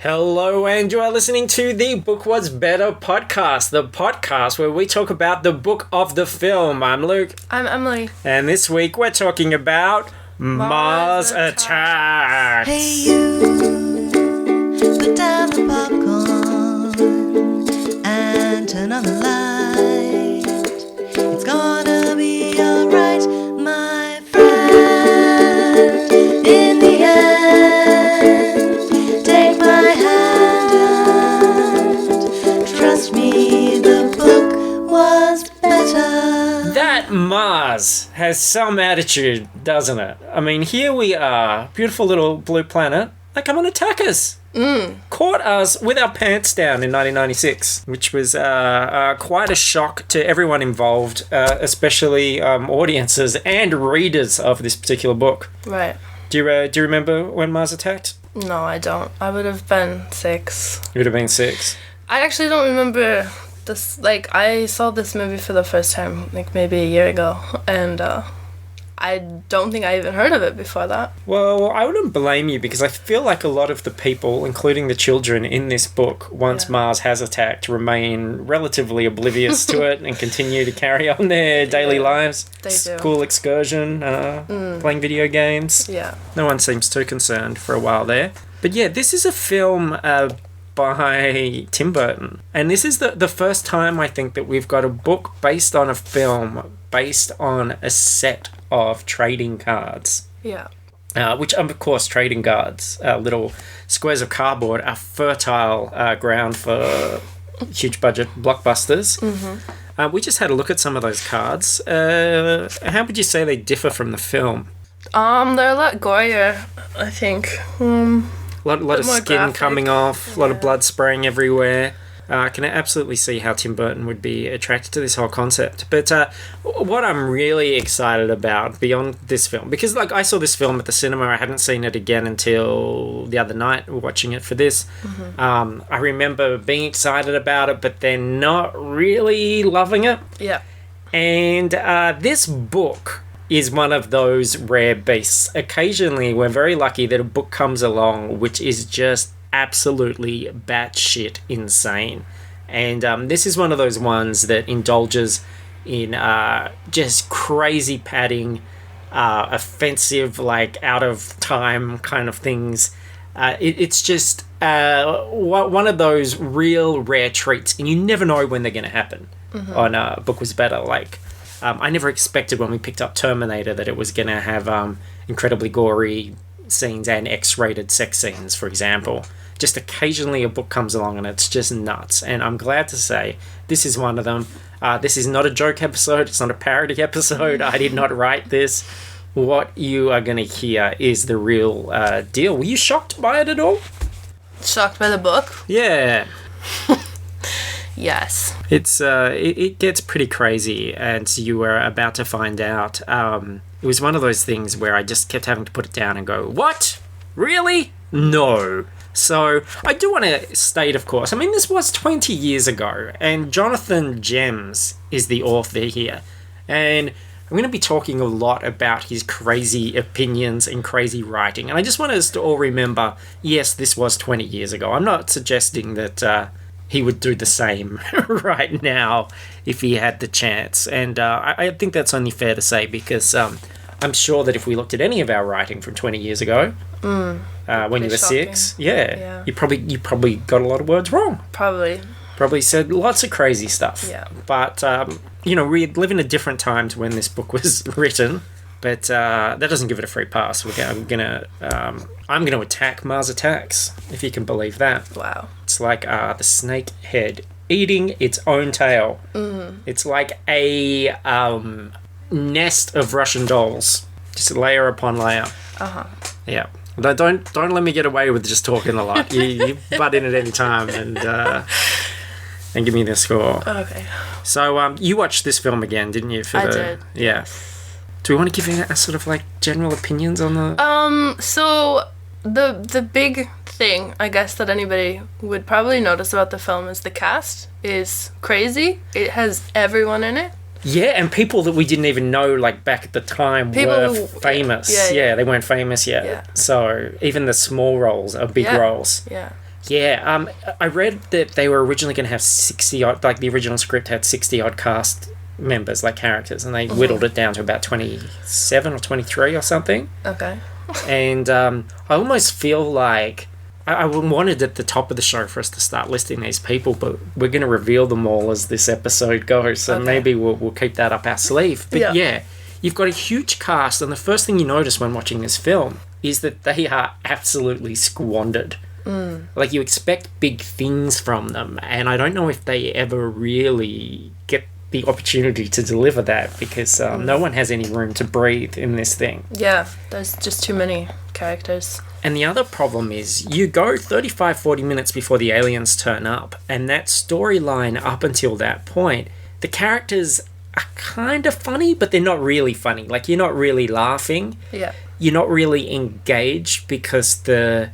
Hello, and you are listening to the Book Was Better podcast, the podcast where we talk about the book of the film. I'm Luke. I'm Emily. And this week we're talking about Mars Attack. Hey you, put down the popcorn and turn on the light. It's gonna be alright, my friend. In the end, take my hand. Trust me, the book was better. That Mars has some attitude, doesn't it? I mean, here we are, beautiful little blue planet. They come and attack us. Caught us with our pants down in 1996, which was quite a shock to everyone involved, especially audiences and readers of this particular book. Right. Do you remember when Mars attacked? No, I don't. I would have been 6. You would have been 6. I actually don't remember this. Like, I saw this movie for the first time, like, maybe a year ago. And, I don't think I even heard of it before that. Well, I wouldn't blame you because I feel like a lot of the people, including the children in this book, once Mars has attacked, remain relatively oblivious to it and continue to carry on their daily lives. They do. School excursion, playing video games. Yeah. No one seems too concerned for a while there. But yeah, this is a film by Tim Burton. And this is the first time I think that we've got a book based on a film based on a set of trading cards. Yeah. Which, of course, trading cards, little squares of cardboard, are fertile ground for huge budget blockbusters. Mm-hmm. We just had a look at some of those cards. How would you say they differ from the film? They're a lot gorier, I think. A lot of skin graphic. coming off, a lot of blood spraying everywhere. I can absolutely see how Tim Burton would be attracted to this whole concept. But what I'm really excited about beyond this film, because like I saw this film at the cinema, I hadn't seen it again until the other night, watching it for this. Mm-hmm. I remember being excited about it, but then not really loving it. Yeah. And this book is one of those rare beasts. Occasionally, we're very lucky that a book comes along which is just absolutely batshit insane. And this is one of those ones that indulges in just crazy padding, offensive, like out of time kind of things. It's just one of those real rare treats, and you never know when they're going to happen. Mm-hmm. On Book Was Better. Like, I never expected when we picked up Terminator that it was going to have incredibly gory scenes and X-rated sex scenes, for example. Just occasionally a book comes along and it's just nuts. And I'm glad to say this is one of them. This is not a joke episode. It's not a parody episode. I did not write this. What you are going to hear is the real deal. Were you shocked by it at all? Shocked by the book? Yeah. Yes. It's it gets pretty crazy, and you were about to find out. It was one of those things where I just kept having to put it down and go, what? Really? No. So I do want to state, of course, I mean, this was 20 years ago, and Jonathan Gems is the author here. And I'm going to be talking a lot about his crazy opinions and crazy writing. And I just want us to all remember, yes, this was 20 years ago. I'm not suggesting that he would do the same right now if he had the chance. And I think that's only fair to say because I'm sure that if we looked at any of our writing from 20 years ago, when you were shocking. 6, you probably got a lot of words wrong. Probably said lots of crazy stuff. Yeah. But, we live in a different time to when this book was written. But that doesn't give it a free pass. I'm gonna attack Mars Attacks, if you can believe that. Wow. It's like the snake head eating its own tail. Mm-hmm. It's like a nest of Russian dolls, just layer upon layer. Yeah. Don't let me get away with just talking a lot. You butt in at any time and give me the score. Okay. So you watched this film again, didn't you? I did. Yeah. Do we want to give you a sort of like general opinions on the? So the big thing I guess that anybody would probably notice about the film is the cast is crazy. It has everyone in it. Yeah, and people that we didn't even know, like, back at the time were famous. Yeah, they weren't famous yet. Yeah. So even the small roles are big roles. Yeah. Yeah, I read that they were originally going to have 60 odd, like the original script had 60 odd cast members, like characters, and they whittled it down to about 27 or 23 or something. Okay. And I almost feel like I wanted at the top of the show for us to start listing these people, but we're going to reveal them all as this episode goes, so maybe we'll keep that up our sleeve. But yeah, you've got a huge cast, and the first thing you notice when watching this film is that they are absolutely squandered. Like, you expect big things from them, and I don't know if they ever really get the opportunity to deliver that, because no one has any room to breathe in this thing. Yeah, there's just too many characters. And the other problem is you go 35-40 minutes before the aliens turn up, and that storyline up until that point, the characters are kind of funny, but they're not really funny. Like, you're not really laughing. Yeah. You're not really engaged, because the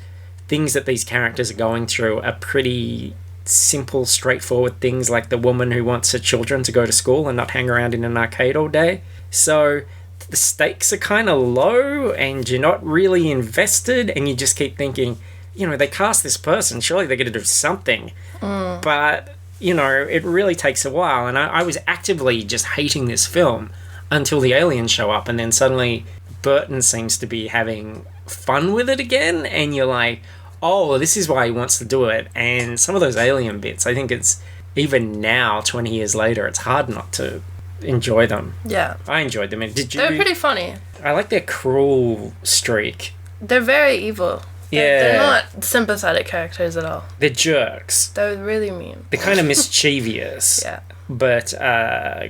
things that these characters are going through are pretty simple, straightforward things, like the woman who wants her children to go to school and not hang around in an arcade all day. So the stakes are kind of low, and you're not really invested, and you just keep thinking, you know, they cast this person, surely they're going to do something. But, you know, it really takes a while, and I was actively just hating this film until the aliens show up, and then suddenly Burton seems to be having fun with it again, and you're like, oh, this is why he wants to do it. And some of those alien bits, I think it's, even now, 20 years later, it's hard not to enjoy them. Yeah. I enjoyed them. And did you? They're pretty funny. I like their cruel streak. They're very evil. Yeah. They're not sympathetic characters at all. They're jerks. They're really mean. They're kind of mischievous. Yeah. But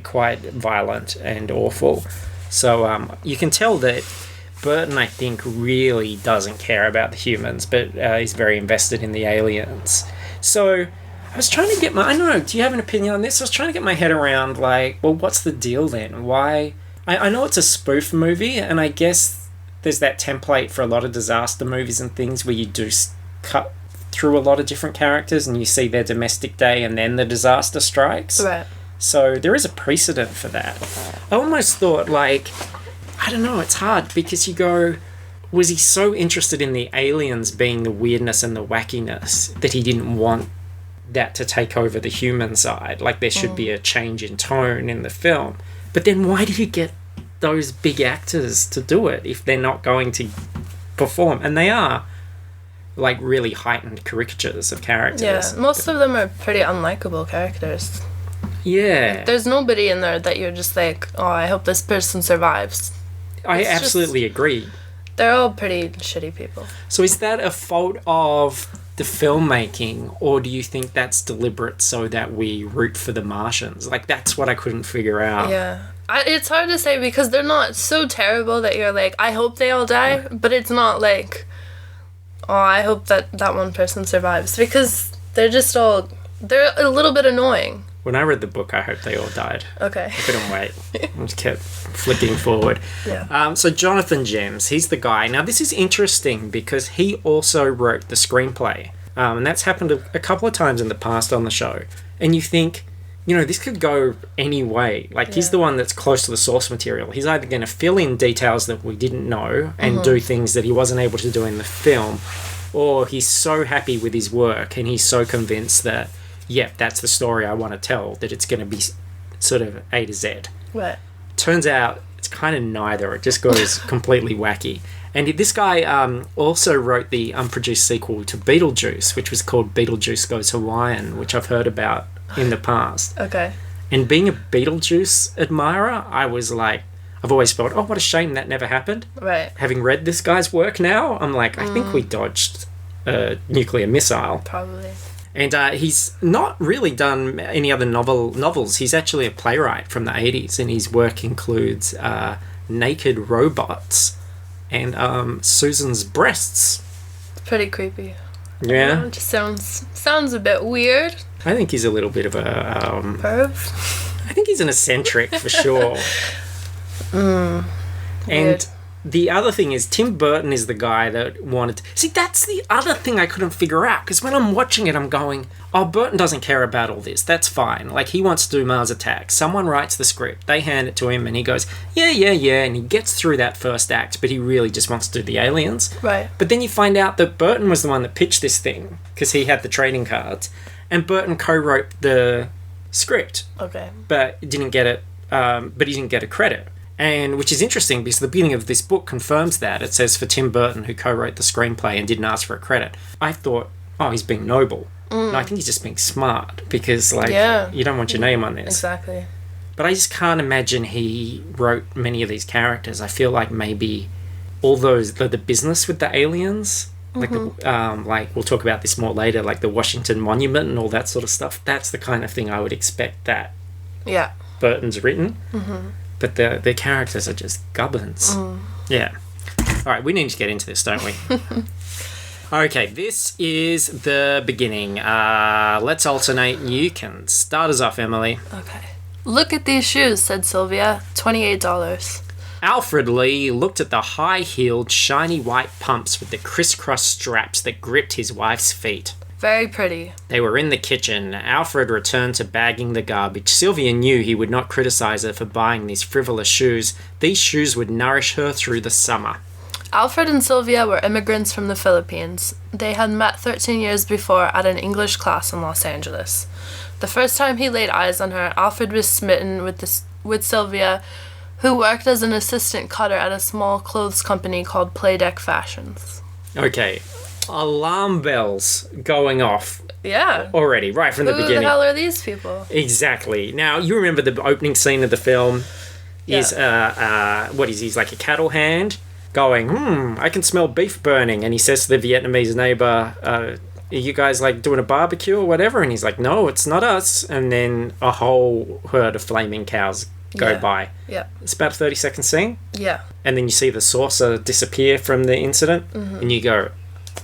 quite violent and awful. So you can tell that Burton, I think, really doesn't care about the humans, but he's very invested in the aliens. So I was trying to get I don't know, do you have an opinion on this? I was trying to get my head around, like, well, what's the deal then? Why? I know it's a spoof movie, and I guess there's that template for a lot of disaster movies and things where you do cut through a lot of different characters and you see their domestic day and then the disaster strikes. Right. So there is a precedent for that. I almost thought, like, I don't know, it's hard, because you go, was he so interested in the aliens being the weirdness and the wackiness that he didn't want that to take over the human side? Like, there should be a change in tone in the film. But then why do you get those big actors to do it if they're not going to perform? And they are, like, really heightened caricatures of characters. Yeah, most of them are pretty unlikable characters. Yeah. There's nobody in there that you're just like, oh, I hope this person survives. I absolutely agree. They're all pretty shitty people. So is that a fault of the filmmaking, or do you think that's deliberate so that we root for the Martians? Like, that's what I couldn't figure out. Yeah. It's hard to say, because they're not so terrible that you're like, I hope they all die, but it's not like, oh, I hope that one person survives, because they're just all, they're a little bit annoying. When I read the book, I hoped they all died. Okay. I couldn't wait. I just kept flicking forward. Yeah. So Jonathan Gems, he's the guy. Now, this is interesting because he also wrote the screenplay. And that's happened a couple of times in the past on the show. And you think, you know, this could go any way. Like, he's the one that's close to the source material. He's either going to fill in details that we didn't know and do things that he wasn't able to do in the film, or he's so happy with his work and he's so convinced that, yep, that's the story I want to tell, that it's going to be sort of A to Z. Right. Turns out it's kind of neither. It just goes completely wacky. And this guy also wrote the unproduced sequel to Beetlejuice, which was called Beetlejuice Goes Hawaiian, which I've heard about in the past. Okay. And being a Beetlejuice admirer, I was like, I've always felt, oh, what a shame that never happened. Right. Having read this guy's work now, I'm like, I think we dodged a nuclear missile. Probably. And he's not really done any other novels. He's actually a playwright from the 80s, and his work includes Naked Robots and Susan's Breasts. It's pretty creepy. Yeah. It just sounds a bit weird. I think he's a little bit of a... Perv? I think he's an eccentric, for sure. Weird. And the other thing is Tim Burton is the guy that wanted... See, that's the other thing I couldn't figure out, because when I'm watching it, I'm going, oh, Burton doesn't care about all this. That's fine. Like, he wants to do Mars Attacks. Someone writes the script. They hand it to him, and he goes, yeah, and he gets through that first act, but he really just wants to do the aliens. Right. But then you find out that Burton was the one that pitched this thing, because he had the trading cards, and Burton co-wrote the script. Okay. But he didn't get a credit. And which is interesting because the beginning of this book confirms that. It says for Tim Burton, who co-wrote the screenplay and didn't ask for a credit. I thought, oh, he's being noble. And I think he's just being smart because, like, you don't want your name on this. Exactly. But I just can't imagine he wrote many of these characters. I feel like maybe all those, the business with the aliens, like, like we'll talk about this more later, like the Washington Monument and all that sort of stuff. That's the kind of thing I would expect that Burton's written. But the characters are just gubbins. Yeah. All right, we need to get into this, don't we? Okay, this is the beginning. Let's alternate. You can start us off, Emily. Okay. Look at these shoes, said Sylvia. $28. Alfred Lee looked at the high-heeled, shiny white pumps with the crisscross straps that gripped his wife's feet. Very pretty. They were in the kitchen. Alfred returned to bagging the garbage. Sylvia knew he would not criticize her for buying these frivolous shoes. These shoes would nourish her through the summer. Alfred and Sylvia were immigrants from the Philippines. They had met 13 years before at an English class in Los Angeles. The first time he laid eyes on her, Alfred was smitten with Sylvia, who worked as an assistant cutter at a small clothes company called Playdeck Fashions. Okay. Alarm bells going off. Yeah. Already, right from the beginning. Who the hell are these people? Exactly. Now, you remember the opening scene of the film is, what is he? He's like a cattle hand going, I can smell beef burning. And he says to the Vietnamese neighbor, are you guys like doing a barbecue or whatever? And he's like, no, it's not us. And then a whole herd of flaming cows go by. Yeah. It's about a 30-second scene. Yeah. And then you see the saucer disappear from the incident. And you go,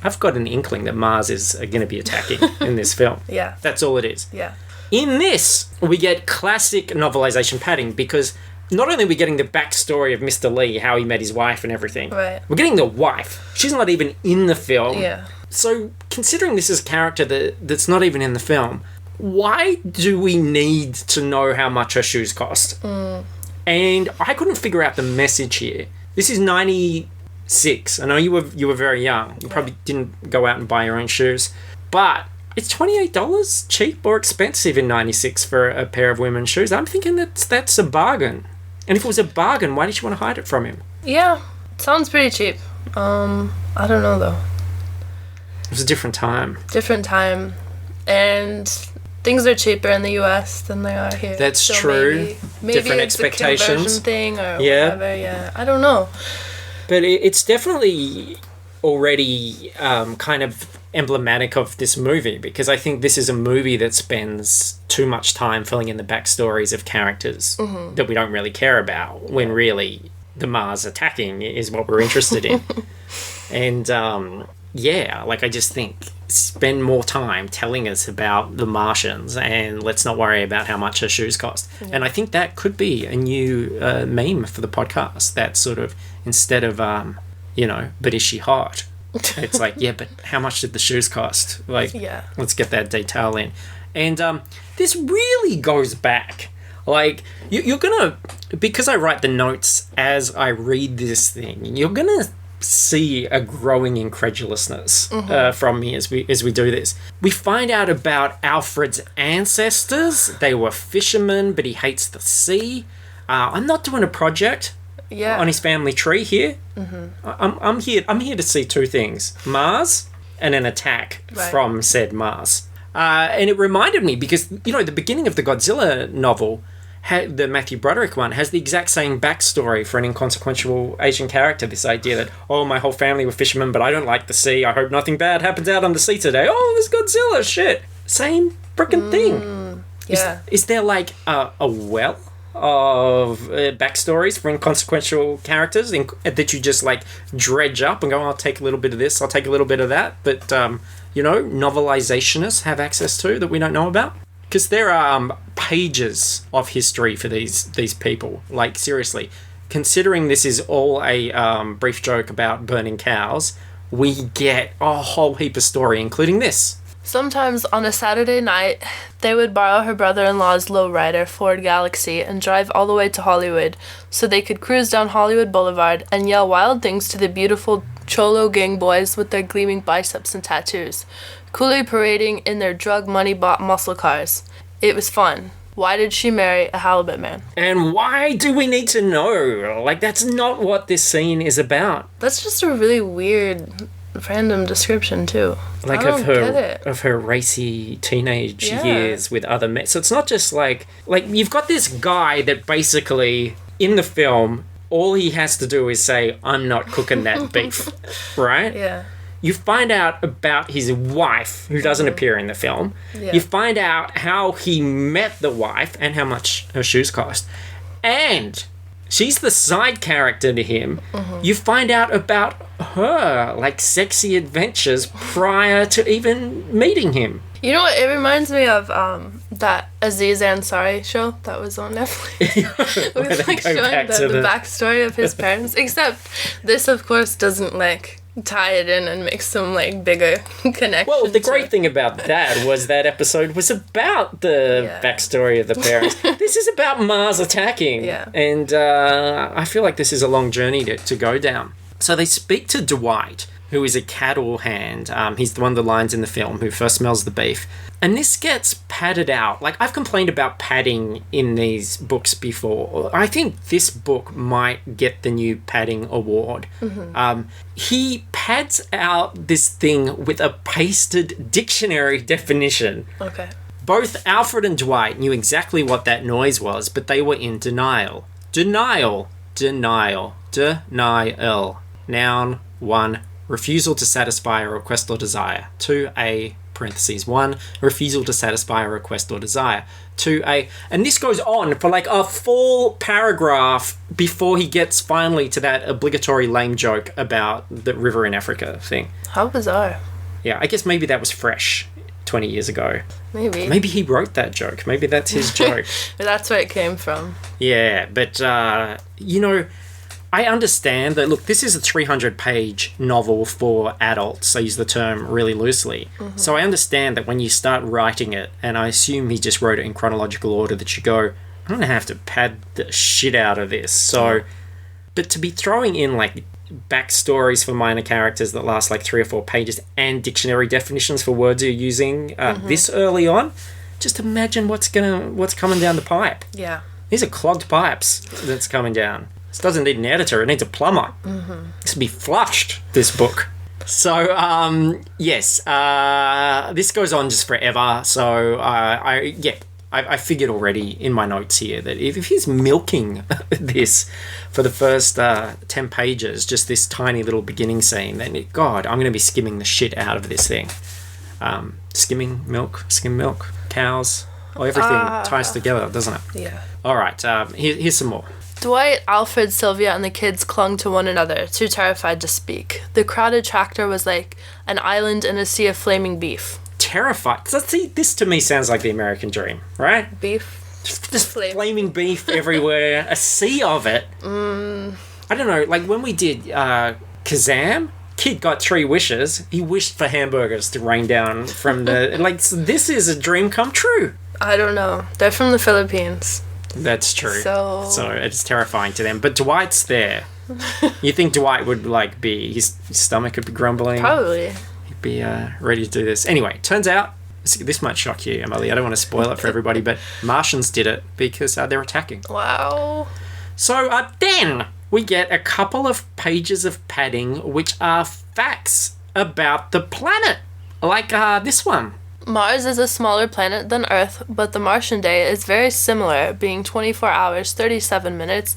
I've got an inkling that Mars is going to be attacking in this film. Yeah. That's all it is. Yeah. In this, we get classic novelization padding because not only are we getting the backstory of Mr. Lee, how he met his wife and everything, right. We're getting the wife. She's not even in the film. Yeah. So, considering this is a character that's not even in the film, why do we need to know how much her shoes cost? And I couldn't figure out the message here. This is 96. I know you were very young. You probably didn't go out and buy your own shoes. But is $28 cheap or expensive in 96 for a pair of women's shoes? I'm thinking that's a bargain. And if it was a bargain, why did you want to hide it from him? Yeah, sounds pretty cheap. I don't know though. It was a different time. Different time. And things are cheaper in the US than they are here. That's so true. Maybe different it's expectations. A conversion thing or whatever. Yeah, I don't know. But it's definitely already kind of emblematic of this movie because I think this is a movie that spends too much time filling in the backstories of characters that we don't really care about when really the Mars attacking is what we're interested in. And I just think spend more time telling us about the Martians and let's not worry about how much her shoes cost. Yeah. And I think that could be a new meme for the podcast. That sort of, instead of, but is she hot? It's like, yeah, but how much did the shoes cost? Like, let's get that detail in. And this really goes back. Like, you're going to, because I write the notes as I read this thing, you're going to see a growing incredulousness from me as we do this. We find out about Alfred's ancestors. They were fishermen, but he hates the sea. I'm not doing a project on his family tree here. I'm here to see two things: Mars and an attack from said Mars. And it reminded me because the beginning of the Godzilla novel, the Matthew Broderick one, has the exact same backstory for an inconsequential Asian character. This idea that, my whole family were fishermen, but I don't like the sea. I hope nothing bad happens out on the sea today. Oh, there's Godzilla, shit. Same frickin' thing. Yeah. Is there like a well of backstories for inconsequential characters that you just like dredge up and go, I'll take a little bit of this, I'll take a little bit of that, but novelizationists have access to that we don't know about? Because there are pages of history for these people. Like, seriously, considering this is all a brief joke about burning cows, we get a whole heap of story, including this. Sometimes on a Saturday night, they would borrow her brother-in-law's lowrider, Ford Galaxy, and drive all the way to Hollywood so they could cruise down Hollywood Boulevard and yell wild things to the beautiful Cholo gang boys with their gleaming biceps and tattoos, coolly parading in their drug money-bought muscle cars. It was fun. Why did she marry a halibut man? And why do we need to know? Like, that's not what this scene is about. That's just a really weird, random description, too. Like, I don't get it. of her racy teenage years with other men. So it's not just like you've got this guy that basically, in the film, all he has to do is say, I'm not cooking that beef, right? Yeah. You find out about his wife, who doesn't appear in the film. Yeah. You find out how he met the wife and how much her shoes cost. And she's the side character to him. You find out about her, like, sexy adventures prior to even meeting him. You know what? It reminds me of that Aziz Ansari show that was on Netflix. Where With they like go showing back to the backstory of his parents. Except this, of course, doesn't like tie it in and make some like bigger connection. Well, the great thing about that was that episode was about the backstory of the parents. This is about Mars attacking. Yeah. And I feel like this is a long journey to go down. So they speak to Dwight, who is a cattle hand. He's the one of the lines in the film who first smells the beef. And this gets padded out. Like, I've complained about padding in these books before. I think this book might get the new padding award. He pads out this thing with a pasted dictionary definition. Okay. Both Alfred and Dwight knew exactly what that noise was, but they were in denial. Denial. Denial. Denial. Noun 1. Refusal to satisfy a request or desire. 2a, parentheses 1, refusal to satisfy a request or desire. 2a, and this goes on for like a full paragraph before he gets finally to that obligatory lame joke about the river in Africa thing. How bizarre. Yeah, I guess maybe that was fresh 20 years ago. Maybe. Maybe he wrote that joke. Maybe that's his joke. That's where it came from. Yeah, but, you know, I understand that, look, this is a 300-page novel for adults. I use the term really loosely. So I understand that when you start writing it, and I assume he just wrote it in chronological order, that you go, I'm going to have to pad the shit out of this. So, but to be throwing in, like, backstories for minor characters that last, like, 3 or 4 pages and dictionary definitions for words you're using this early on, just imagine what's coming down the pipe. Yeah. These are clogged pipes that's coming down. This doesn't need an editor, it needs a plumber. This will be flushed, this book. So, yes, this goes on just forever. So, I figured already in my notes here that if he's milking this for the first 10 pages, just this tiny little beginning scene, then, God, I'm going to be skimming the shit out of this thing. Skim milk, cows, everything ties together, doesn't it? Yeah. All right, here's some more. Dwight, Alfred, Sylvia, and the kids clung to one another, too terrified to speak. The crowded tractor was like an island in a sea of flaming beef. Terrified. So, see, this to me sounds like the American dream, right? Beef? Just flaming beef everywhere, a sea of it. I don't know, like when we did Kazam, kid got 3 wishes. He wished for hamburgers to rain down from the... like, so this is a dream come true. I don't know. They're from the Philippines. That's true. So it's terrifying to them. But Dwight's there. You think Dwight would, like, be... His stomach would be grumbling? Probably. He'd be ready to do this. Anyway, turns out... This might shock you, Emily. I don't want to spoil it for everybody, but Martians did it because they're attacking. Wow. So then we get a couple of pages of padding which are facts about the planet. Like this one. Mars is a smaller planet than Earth, but the Martian day is very similar, being 24 hours, 37 minutes,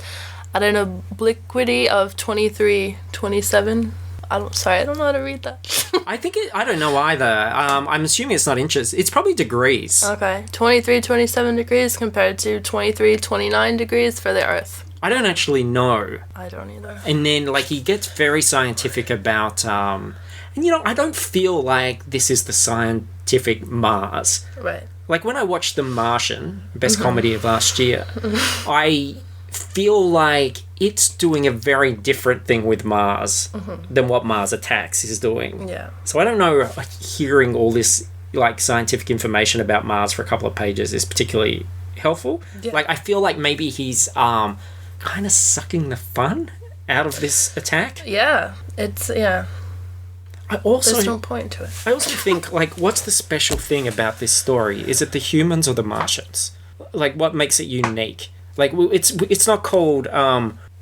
at an obliquity of 23:27. I don't know how to read that. I don't know either. I'm assuming it's not inches. It's probably degrees. Okay. 23:27 degrees compared to 23:29 degrees for the Earth. I don't actually know. I don't either. And then, like, he gets very scientific about... and, you know, I don't feel like this is the scientific Mars. Right. Like, when I watched The Martian, best comedy of last year, I feel like it's doing a very different thing with Mars than what Mars Attacks is doing. Yeah. So I don't know, hearing all this like scientific information about Mars for a couple of pages is particularly helpful. Yeah. Like I feel like maybe he's kind of sucking the fun out of this attack. Yeah. It's, yeah. There's no point to it. I also think, like, what's the special thing about this story? Is it the humans or the Martians? Like, what makes it unique? Like, it's not called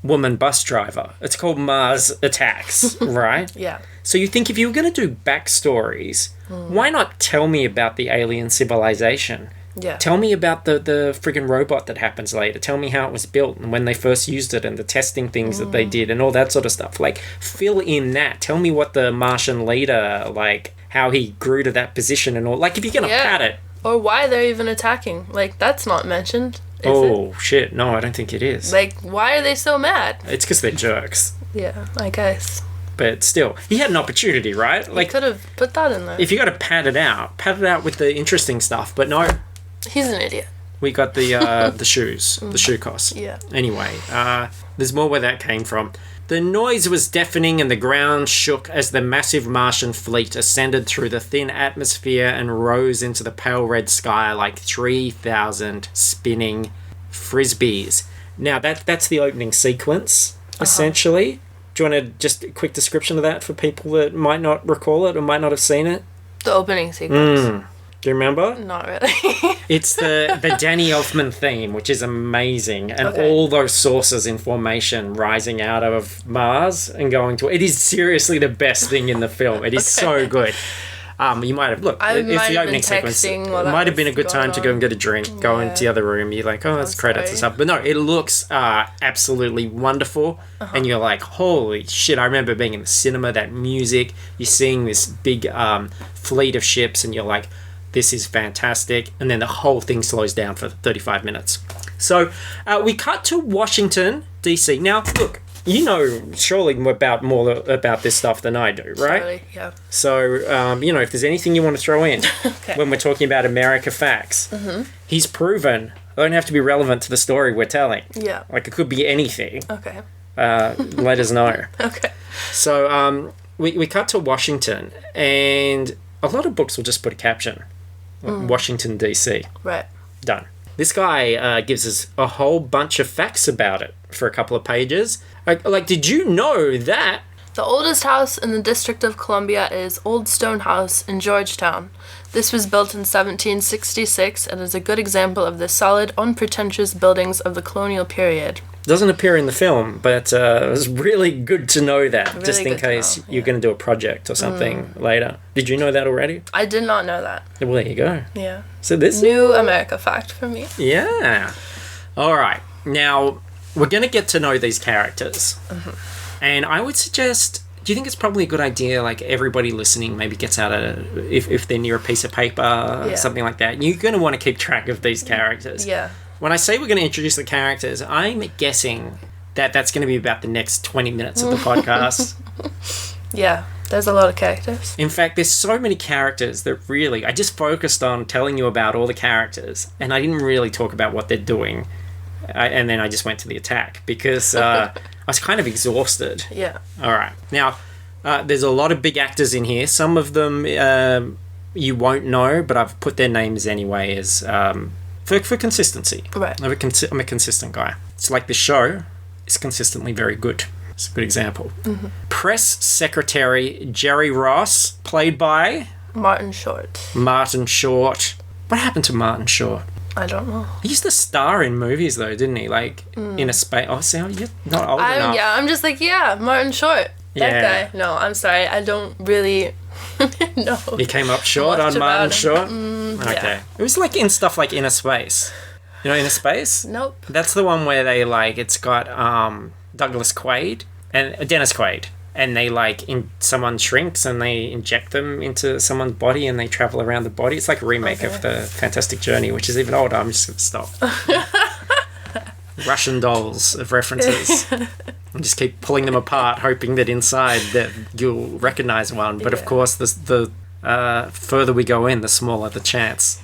Woman Bus Driver. It's called Mars Attacks, right? Yeah. So you think if you were going to do backstories, why not tell me about the alien civilization? Yeah. Tell me about the friggin' robot that happens later. Tell me how it was built and when they first used it and the testing things that they did and all that sort of stuff. Like, fill in that. Tell me what the Martian leader, like, how he grew to that position and all. Like, if you're going to pad it. Or why they're even attacking. Like, that's not mentioned, is it? Shit. No, I don't think it is. Like, why are they so mad? It's because they're jerks. Yeah, I guess. But still, he had an opportunity, right? Like, He could have put that in there. if you got to pad it out with the interesting stuff. But no, He's an idiot. we got the the shoes, the shoe cost. Yeah. Anyway, there's more where that came from. The noise was deafening and the ground shook as the massive Martian fleet ascended through the thin atmosphere and rose into the pale red sky like 3,000 spinning frisbees. Now, that's the opening sequence, essentially. Do you want to just a quick description of that for people that might not recall it or might not have seen it? The opening sequence. Do you remember? Not really. It's the Danny Elfman theme, which is amazing, and Okay. all those sources in formation rising out of Mars and going to it is seriously the best thing in the film. It is so good. You might have I it's might the have opening been sequence. texting It while that might have been a was good time going to go on. and get a drink, go into the other room. You're like, oh, it's credits and sorry. stuff. But no, it looks absolutely wonderful, and you're like, holy shit! I remember being in the cinema. That music, you're seeing this big fleet of ships, and you're like, this is fantastic. And then the whole thing slows down for 35 minutes. So we cut to Washington, D.C. Now, look, you know surely more about this stuff than I do, right? Really, yeah. So, if there's anything you want to throw in when we're talking about America facts, he's proven they don't have to be relevant to the story we're telling. Yeah. Like, it could be anything. Okay. Let us know. Okay. So, we cut to Washington, and a lot of books will just put a caption. Washington, D.C. Right. Done. This guy gives us a whole bunch of facts about it for a couple of pages. Like, did you know that? The oldest house in the District of Columbia is Old Stone House in Georgetown. This was built in 1766 and is a good example of the solid, unpretentious buildings of the colonial period. Doesn't appear in the film, but it was really good to know that, Really just in good to case know, you're going to do a project or something later. Did you know that already? I did not know that. Well, there you go. Yeah. So this... New America fact for me. Yeah. All right. Now, we're going to get to know these characters. And I would suggest... Do you think it's probably a good idea, like, everybody listening maybe gets out if they're near a piece of paper, something like that, you're going to want to keep track of these characters. Yeah. When I say we're going to introduce the characters, I'm guessing that that's going to be about the next 20 minutes of the podcast. Yeah. There's a lot of characters. In fact, there's so many characters that really... I just focused on telling you about all the characters, and I didn't really talk about what they're doing. And then I just went to the attack, because I was kind of exhausted. Yeah. All right. Now, there's a lot of big actors in here. Some of them you won't know, but I've put their names anyway as... For consistency. Right. I'm a consistent guy. It's like the show is consistently very good. It's a good example. Press Secretary Jerry Ross, played by... Martin Short. Martin Short. What happened to Martin Short? I don't know. He used to star in movies, though, didn't he? Like, in a space... Oh, see, you're not old enough. Yeah, I'm just like, Martin Short. That Yeah. guy. No, I'm sorry. I don't really know. He came up short much on Martin about Short? him. Okay. Yeah. It was like in stuff like Inner Space. You know Inner Space? Nope. That's the one where they, like, it's got Douglas Quaid and Dennis Quaid. And they, like, someone shrinks and they inject them into someone's body and they travel around the body. It's like a remake of The Fantastic Journey, which is even older. I'm just going to stop. Russian dolls of references. And just keep pulling them apart, hoping that inside that you'll recognise one. But, of course, the further we go in, the smaller the chance.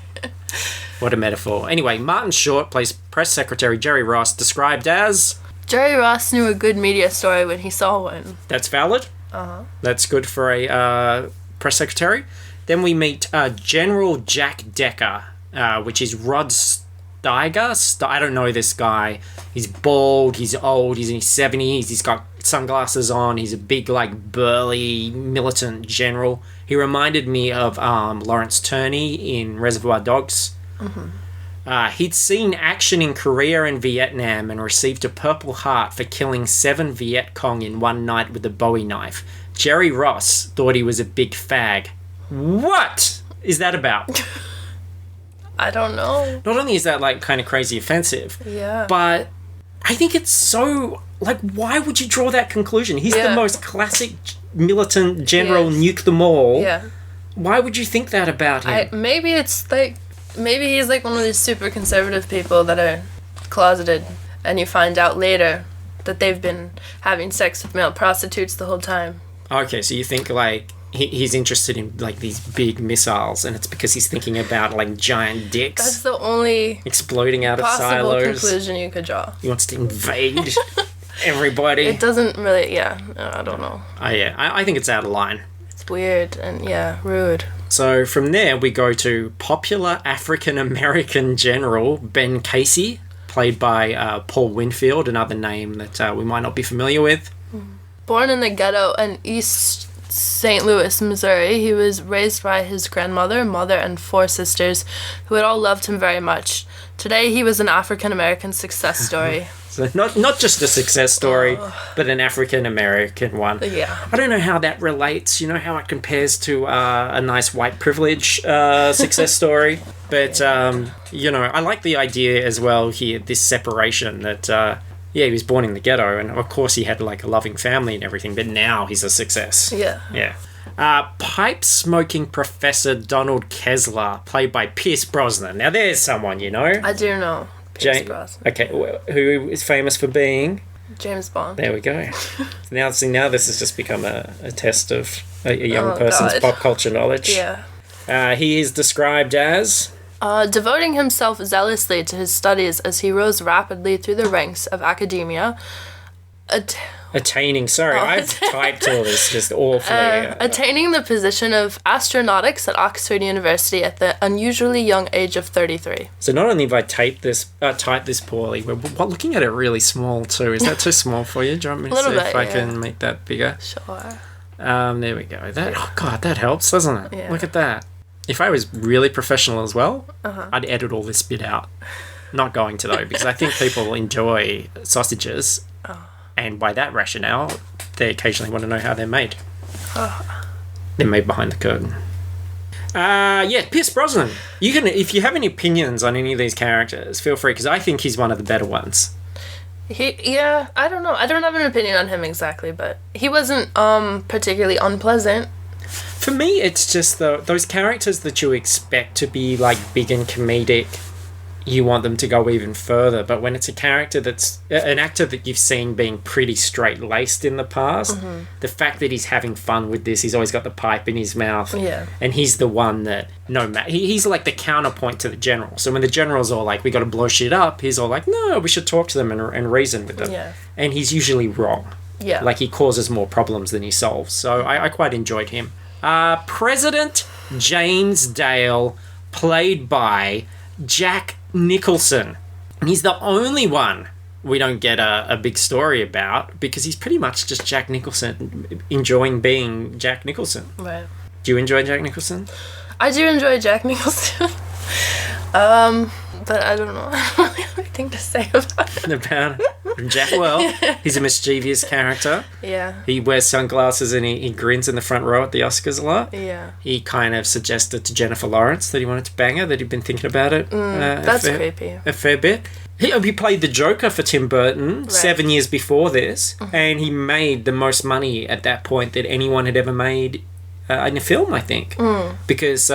What a metaphor. Anyway, Martin Short plays press secretary Jerry Ross, described as... Jerry Ross knew a good media story when he saw one. That's valid. Uh-huh. That's good for a press secretary. Then we meet General Jack Decker, which is Rod Steiger. I don't know this guy. He's bald, he's old, he's in his 70s, he's got sunglasses on, he's a big, burly, militant general. He reminded me of Lawrence Turney in Reservoir Dogs. Mm-hmm. He'd seen action in Korea and Vietnam and received a Purple Heart for killing 7 Viet Cong in one night with a Bowie knife. Jerry Ross thought he was a big fag. What is that about? I don't know. Not only is that, kind of crazy offensive, Yeah. but I think it's so... why would you draw that conclusion? He's the most classic militant general, nuke them all. Yeah. Why would you think that about him? Maybe it's maybe he's one of these super conservative people that are closeted, and you find out later that they've been having sex with male prostitutes the whole time. Okay, so you think, he's interested in, these big missiles, and it's because he's thinking about, giant dicks... That's the only... exploding out of possible silos. conclusion you could draw. He wants to invade everybody. It doesn't really... Yeah, I don't know. I think it's out of line. It's weird and, rude. So from there, we go to popular African-American general Ben Casey, played by Paul Winfield, another name that we might not be familiar with. Born in the ghetto in East St. Louis, Missouri, he was raised by his grandmother, mother, and 4 sisters, who had all loved him very much. Today, he was an African-American success story. So not just a success story, but an African-American one. Yeah. I don't know how that relates, how it compares to a nice white privilege success story. But, I like the idea as well here, this separation that... he was born in the ghetto, and of course he had a loving family and everything, but now he's a success. Yeah. Yeah. Pipe-smoking Professor Donald Kessler, played by Pierce Brosnan. Now there's someone, I do know. Pierce Brosnan. Okay, who is famous for being? James Bond. There we go. Now this has just become a test of a young person's pop culture knowledge. Yeah. He is described as... devoting himself zealously to his studies as he rose rapidly through the ranks of academia. Attaining, sorry, I've typed all this just awfully. Attaining the position of astronautics at Oxford University at the unusually young age of 33. So not only have I typed this poorly, but looking at it really small too. Is that too small for you? Do you want me to see if I can make that bigger? Sure. There we go. That helps, doesn't it? Yeah. Look at that. If I was really professional as well, I'd edit all this bit out. Not going to, though, because I think people enjoy sausages, and by that rationale, they occasionally want to know how they're made. They're made behind the curtain. Pierce Brosnan. You can, if you have any opinions on any of these characters, feel free, because I think he's one of the better ones. I don't know. I don't have an opinion on him exactly, but he wasn't particularly unpleasant. For me, it's just those characters that you expect to be big and comedic, you want them to go even further. But when it's a character that's an actor that you've seen being pretty straight-laced in the past, the fact that he's having fun with this, he's always got the pipe in his mouth, and he's the one that he's the counterpoint to the general. So when the general's all we got to blow shit up, he's all no, we should talk to them and reason with them, and he's usually wrong. He causes more problems than he solves. So I quite enjoyed him. President James Dale, played by Jack Nicholson. And he's the only one we don't get a big story about, because he's pretty much just Jack Nicholson enjoying being Jack Nicholson. Right. Do you enjoy Jack Nicholson? I do enjoy Jack Nicholson. But I don't know. I don't really have anything to say about it. Jack, he's a mischievous character. Yeah. He wears sunglasses and he grins in the front row at the Oscars a lot. Yeah. He kind of suggested to Jennifer Lawrence that he wanted to bang her, that he'd been thinking about it. That's creepy. A fair bit. He played the Joker for Tim Burton 7 years before this, and he made the most money at that point that anyone had ever made in a film, I think. Because...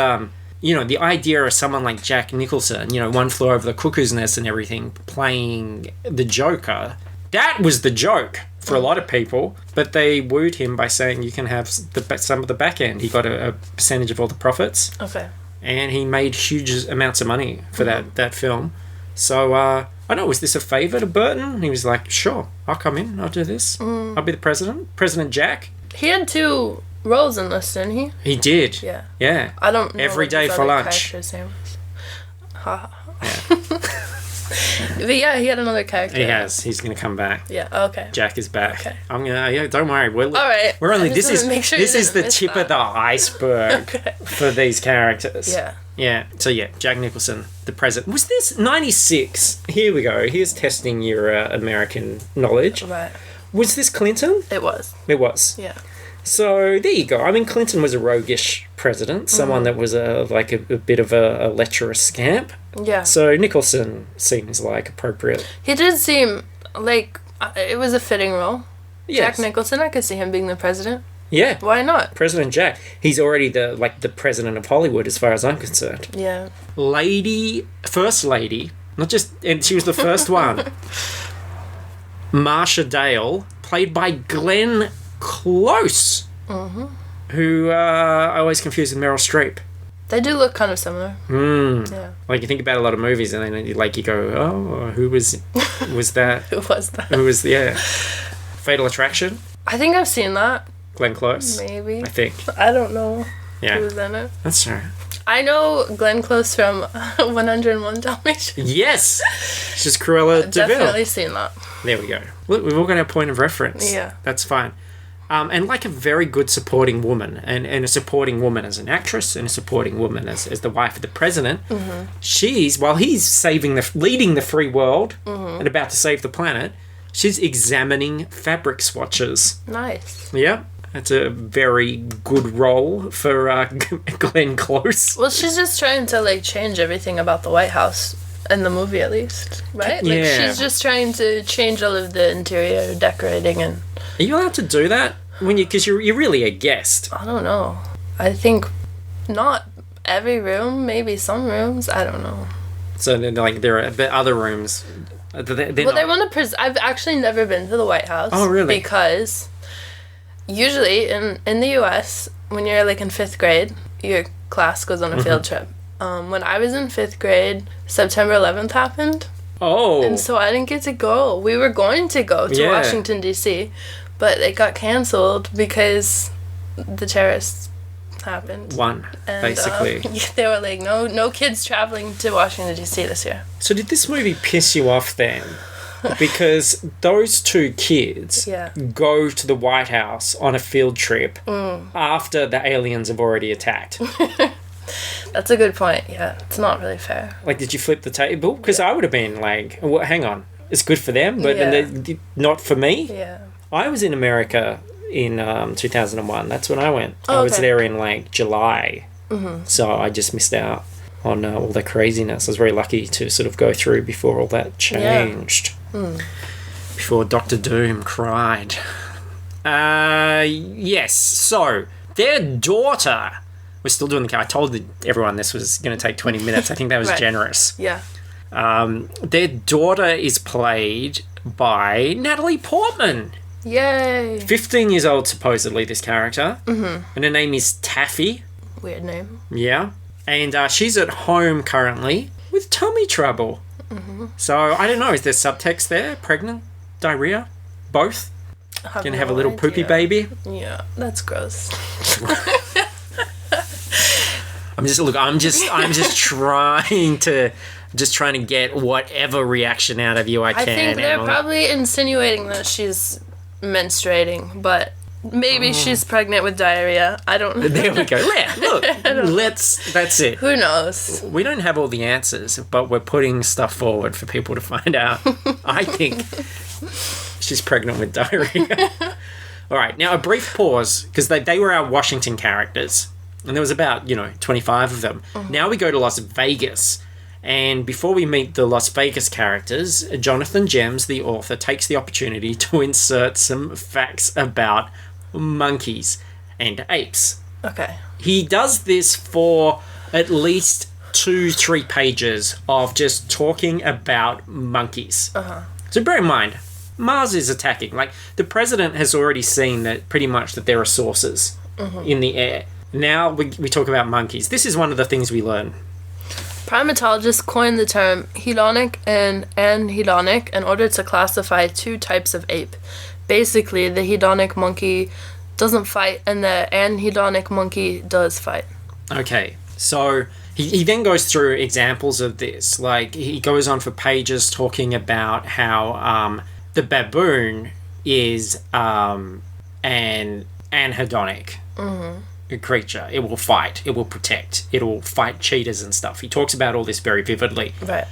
the idea of someone like Jack Nicholson, One Flew Over the Cuckoo's Nest and everything, playing the Joker, that was the joke for a lot of people, but they wooed him by saying you can have some of the back end. He got a percentage of all the profits. Okay. and he made huge amounts of money for that film. So, I don't know, was this a favour to Burton? He was like, sure, I'll come in, I'll do this. I'll be the president. President Jack. He had 2 roles in this, didn't he? He did. Yeah. Yeah. I don't know Every what day his for other lunch. character's name was. Ha. But yeah, he had another character. He has. He's going to come back. Yeah, okay. Jack is back. Okay. I'm gonna. Yeah, don't worry. All right. We're only. I This just is wanna make sure you this is didn't the miss tip of the iceberg Okay. for these characters. Yeah. Yeah. So yeah, Jack Nicholson, the president. Was this 96? Here we go. Here's testing your American knowledge. Right. Was this Clinton? It was. It was. Yeah. So there you go. I mean, Clinton was a roguish president, someone that was a bit of a lecherous scamp. Yeah. So Nicholson seems like appropriate. He did seem like it was a fitting role. Yes. Jack Nicholson, I could see him being the president. Yeah. Why not? President Jack. He's already the president of Hollywood as far as I'm concerned. Yeah. First lady, not just, and she was the first one. Marsha Dale, played by Glenn Close, who I always confuse with Meryl Streep. They do look kind of similar. Yeah. Like, you think about a lot of movies, and then you go, oh, who was that? Who was that? Who was Fatal Attraction? I think I've seen that. Glenn Close. Maybe. I think. I don't know Yeah. who was in it. That's right. I know Glenn Close from 101 Dalmatians. Yes! It's just Cruella de Vil. Definitely seen that. There we go. Look, we've all got our point of reference. Yeah. That's fine. And like a very good supporting woman, and a supporting woman as an actress, and a supporting woman as the wife of the president, while he's leading the free world and about to save the planet, she's examining fabric swatches. Nice. Yeah. That's a very good role for Glenn Close. Well, she's just trying to change everything about the White House in the movie, at least, right? Yeah. She's just trying to change all of the interior decorating, and Are you allowed to do that because you're really a guest? I don't know. I think not every room, maybe some rooms. I don't know. So then, there are other rooms. They want to I've actually never been to the White House. Oh, really? Because usually in the U.S., when you're in 5th grade, your class goes on a field trip. When I was in 5th grade, September 11th happened. Oh. And so I didn't get to go. We were going to go to Washington, D.C., but it got canceled because the terrorists happened. Basically. They were like, no kids traveling to Washington, D.C. this year. So did this movie piss you off then? Because those 2 kids go to the White House on a field trip after the aliens have already attacked. That's a good point. Yeah, it's not really fair. Did you flip the table? Because I would have been like, well, hang on, it's good for them, but not for me. Yeah. I was in America in 2001. That's when I went. Oh, I was okay. there in July. So I just missed out on all the craziness. I was very lucky to sort of go through before all that changed. Before Dr. Doom cried. Yes. So their daughter. We're still doing I told everyone this was going to take 20 minutes. I think that was Right. generous. Yeah. Their daughter is played by Natalie Portman. Yay. 15 years old, supposedly, this character. And her name is Taffy. Weird name. Yeah. And she's at home currently with tummy trouble. So, I don't know. Is there subtext there? Pregnant? Diarrhea? Both? Gonna have a little poopy baby? Yeah, that's gross. I'm just trying to get whatever reaction out of you I can. I think they're Emily. probably insinuating that she's menstruating, but maybe she's pregnant with diarrhea. I don't know. There we go. Look, that's it. Who knows? We don't have all the answers, but we're putting stuff forward for people to find out. I think she's pregnant with diarrhea. All right, now a brief pause, because they were our Washington characters, and there was about, 25 of them. Now we go to Las Vegas, and before we meet the Las Vegas characters, Jonathan Gems, the author, takes the opportunity to insert some facts about monkeys and apes. Okay. He does this for at least 2-3 pages of just talking about monkeys. So bear in mind, Mars is attacking. The president has already seen that pretty much that there are sources in the air. Now we talk about monkeys. This is one of the things we learn. Primatologists coined the term hedonic and anhedonic in order to classify two types of ape. Basically, the hedonic monkey doesn't fight and the anhedonic monkey does fight. Okay, so he then goes through examples of this. Like, he goes on for pages talking about how the baboon is an anhedonic creature. It will fight. It will protect. It will fight cheaters and stuff. He talks about all this very vividly. Right.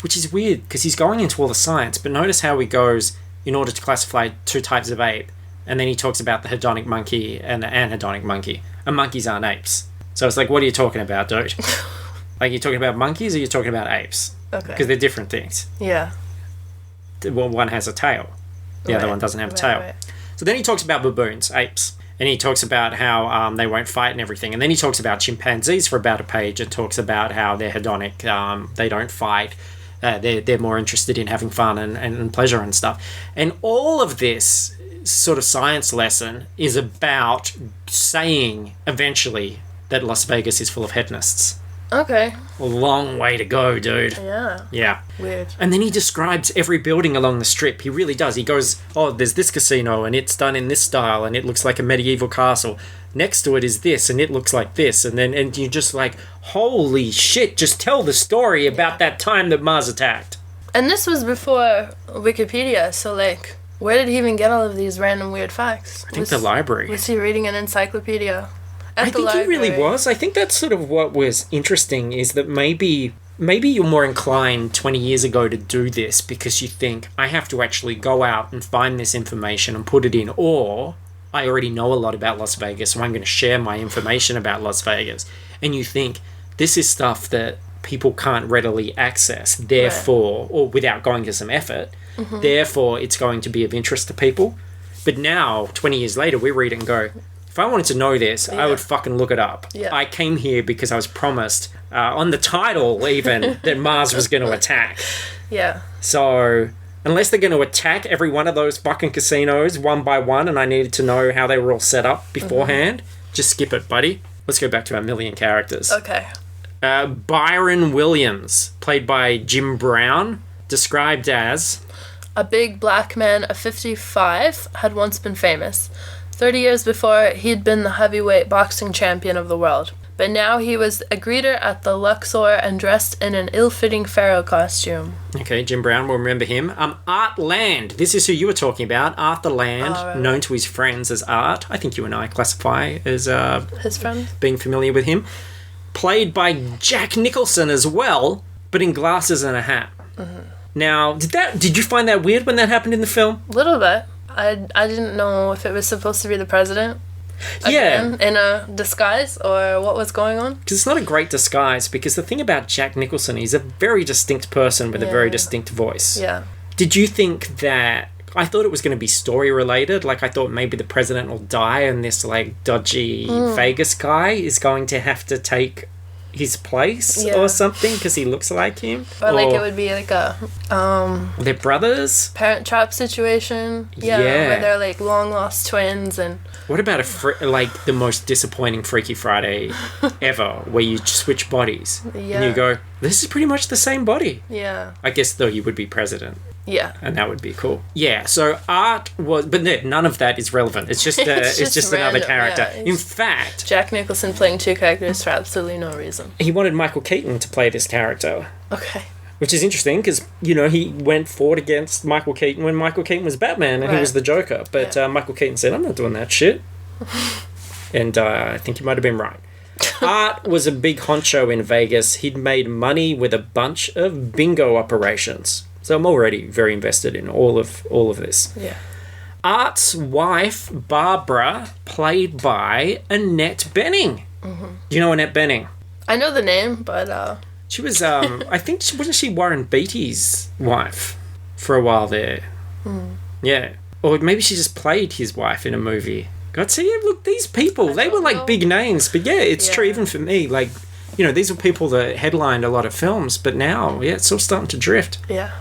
Which is weird, because he's going into all the science, but notice how he goes in order to classify two types of ape, and then he talks about the hedonic monkey and the anhedonic monkey. And monkeys aren't apes. So it's like, what are you talking about, dude? Like, you're talking about monkeys or you're talking about apes? Okay. Because they're different things. Yeah. Well, one has a tail. The other one doesn't have a tail. Right. So then he talks about baboons, apes. And he talks about how they won't fight and everything. And then he talks about chimpanzees for about a page and talks about how they're hedonic. They don't fight. They're more interested in having fun and pleasure and stuff. And all of this sort of science lesson is about saying eventually that Las Vegas is full of hedonists. Okay. A long way to go, dude. Yeah. Yeah. Weird. And then he describes every building along the strip. He really does. He goes, oh, there's this casino and it's done in this style and it looks like a medieval castle. Next to it is this and it looks like this. And you're just like, holy shit, just tell the story about that time that Mars attacked. And this was before Wikipedia, so like, where did he even get all of these random weird facts? I think the library. Was he reading an encyclopedia? I think he really was. I think that's sort of what was interesting, is that maybe you're more inclined 20 years ago to do this because you think, I have to actually go out and find this information and put it in, or I already know a lot about Las Vegas, so I'm going to share my information about Las Vegas. And you think, this is stuff that people can't readily access, therefore, or without going to some effort, therefore it's going to be of interest to people. But now, 20 years later, we read it and go, if I wanted to know this, I would fucking look it up. Yeah. I came here because I was promised, on the title even, that Mars was going to attack. Yeah. So, unless they're going to attack every one of those fucking casinos one by one, and I needed to know how they were all set up beforehand, just skip it, buddy. Let's go back to our million characters. Okay. Byron Williams, played by Jim Brown, described as... A big black man of 55 had once been famous. 30 years before, he'd been the heavyweight boxing champion of the world. But now he was a greeter at the Luxor and dressed in an ill-fitting pharaoh costume. Okay, Jim Brown, we'll remember him. Art Land, this is who you were talking about. Arthur Land, right. known to his friends as Art. I think you and I classify as His friend? being familiar with him. Played by Jack Nicholson as well, but in glasses and a hat. Now, did you find that weird when that happened in the film? A little bit. I didn't know if it was supposed to be the president Yeah. in a disguise or what was going on. Because it's not a great disguise, because the thing about Jack Nicholson, he's a very distinct person with a very distinct voice. Yeah. Did you think that... I thought it was going to be story related. Like, I thought maybe the president will die and this, like, dodgy Vegas guy is going to have to take his place or something because he looks like him. Or like it would be like a they're brothers. Parent Trap situation. Yeah, where they're like long lost twins. And what about like the most disappointing Freaky Friday ever, where you switch bodies and you go, this is pretty much the same body. Yeah. I guess though you would be president. Yeah. And that would be cool. Yeah, so Art was... But none of that is relevant. It's just it's just another character. Yeah, in fact... Jack Nicholson playing two characters for absolutely no reason. He wanted Michael Keaton to play this character. Okay. Which is interesting because, he fought against Michael Keaton when Michael Keaton was Batman and he was the Joker. But Michael Keaton said, I'm not doing that shit. And I think he might have been right. Art was a big honcho in Vegas. He'd made money with a bunch of bingo operations. So I'm already very invested in all of this. Yeah. Art's wife, Barbara, played by Annette Bening. Do you know Annette Bening? I know the name, but... She was, I think, wasn't she Warren Beatty's wife for a while there? Yeah. Or maybe she just played his wife in a movie. God, see, look, these people, they were like big names. But yeah, it's true even for me. Like, these were people that headlined a lot of films. But now, it's all starting to drift. Yeah.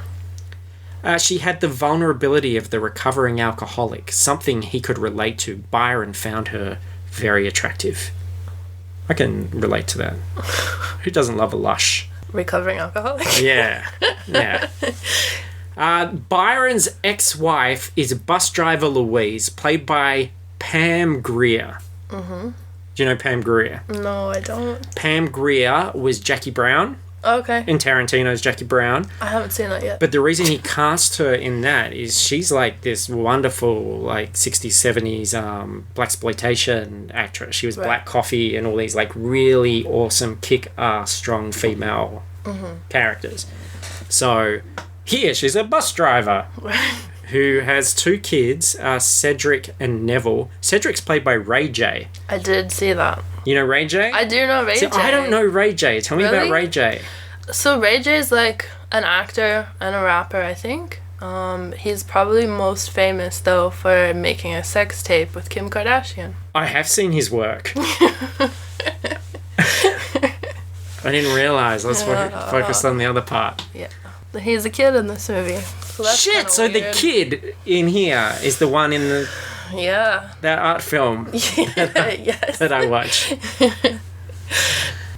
She had the vulnerability of the recovering alcoholic, something he could relate to. Byron found her very attractive. I can relate to that. Who doesn't love a lush? Recovering alcoholic. Yeah. Byron's ex-wife is bus driver Louise, played by Pam Grier. Mm-hmm. Do you know Pam Grier? No, I don't. Pam Grier was Jackie Brown Okay. in Tarantino's Jackie Brown. I haven't seen that yet. But the reason he cast her in that is she's like this wonderful, like, 60s, 70s blaxploitation actress. She was Black Coffee and all these, like, really awesome, kick-ass, strong female characters. So here, she's a bus driver who has 2 kids, Cedric and Neville. Cedric's played by Ray J. I did see that. You know Ray J? I do know Ray J. I don't know Ray J. Tell me about Ray J. So Ray J is like an actor and a rapper, I think. He's probably most famous, though, for making a sex tape with Kim Kardashian. I have seen his work. I didn't realise. I was focused on the other part. Yeah. He's a kid in this movie. So that's Shit, so weird. the kid in here is the one in the that art film Yes. that I watch.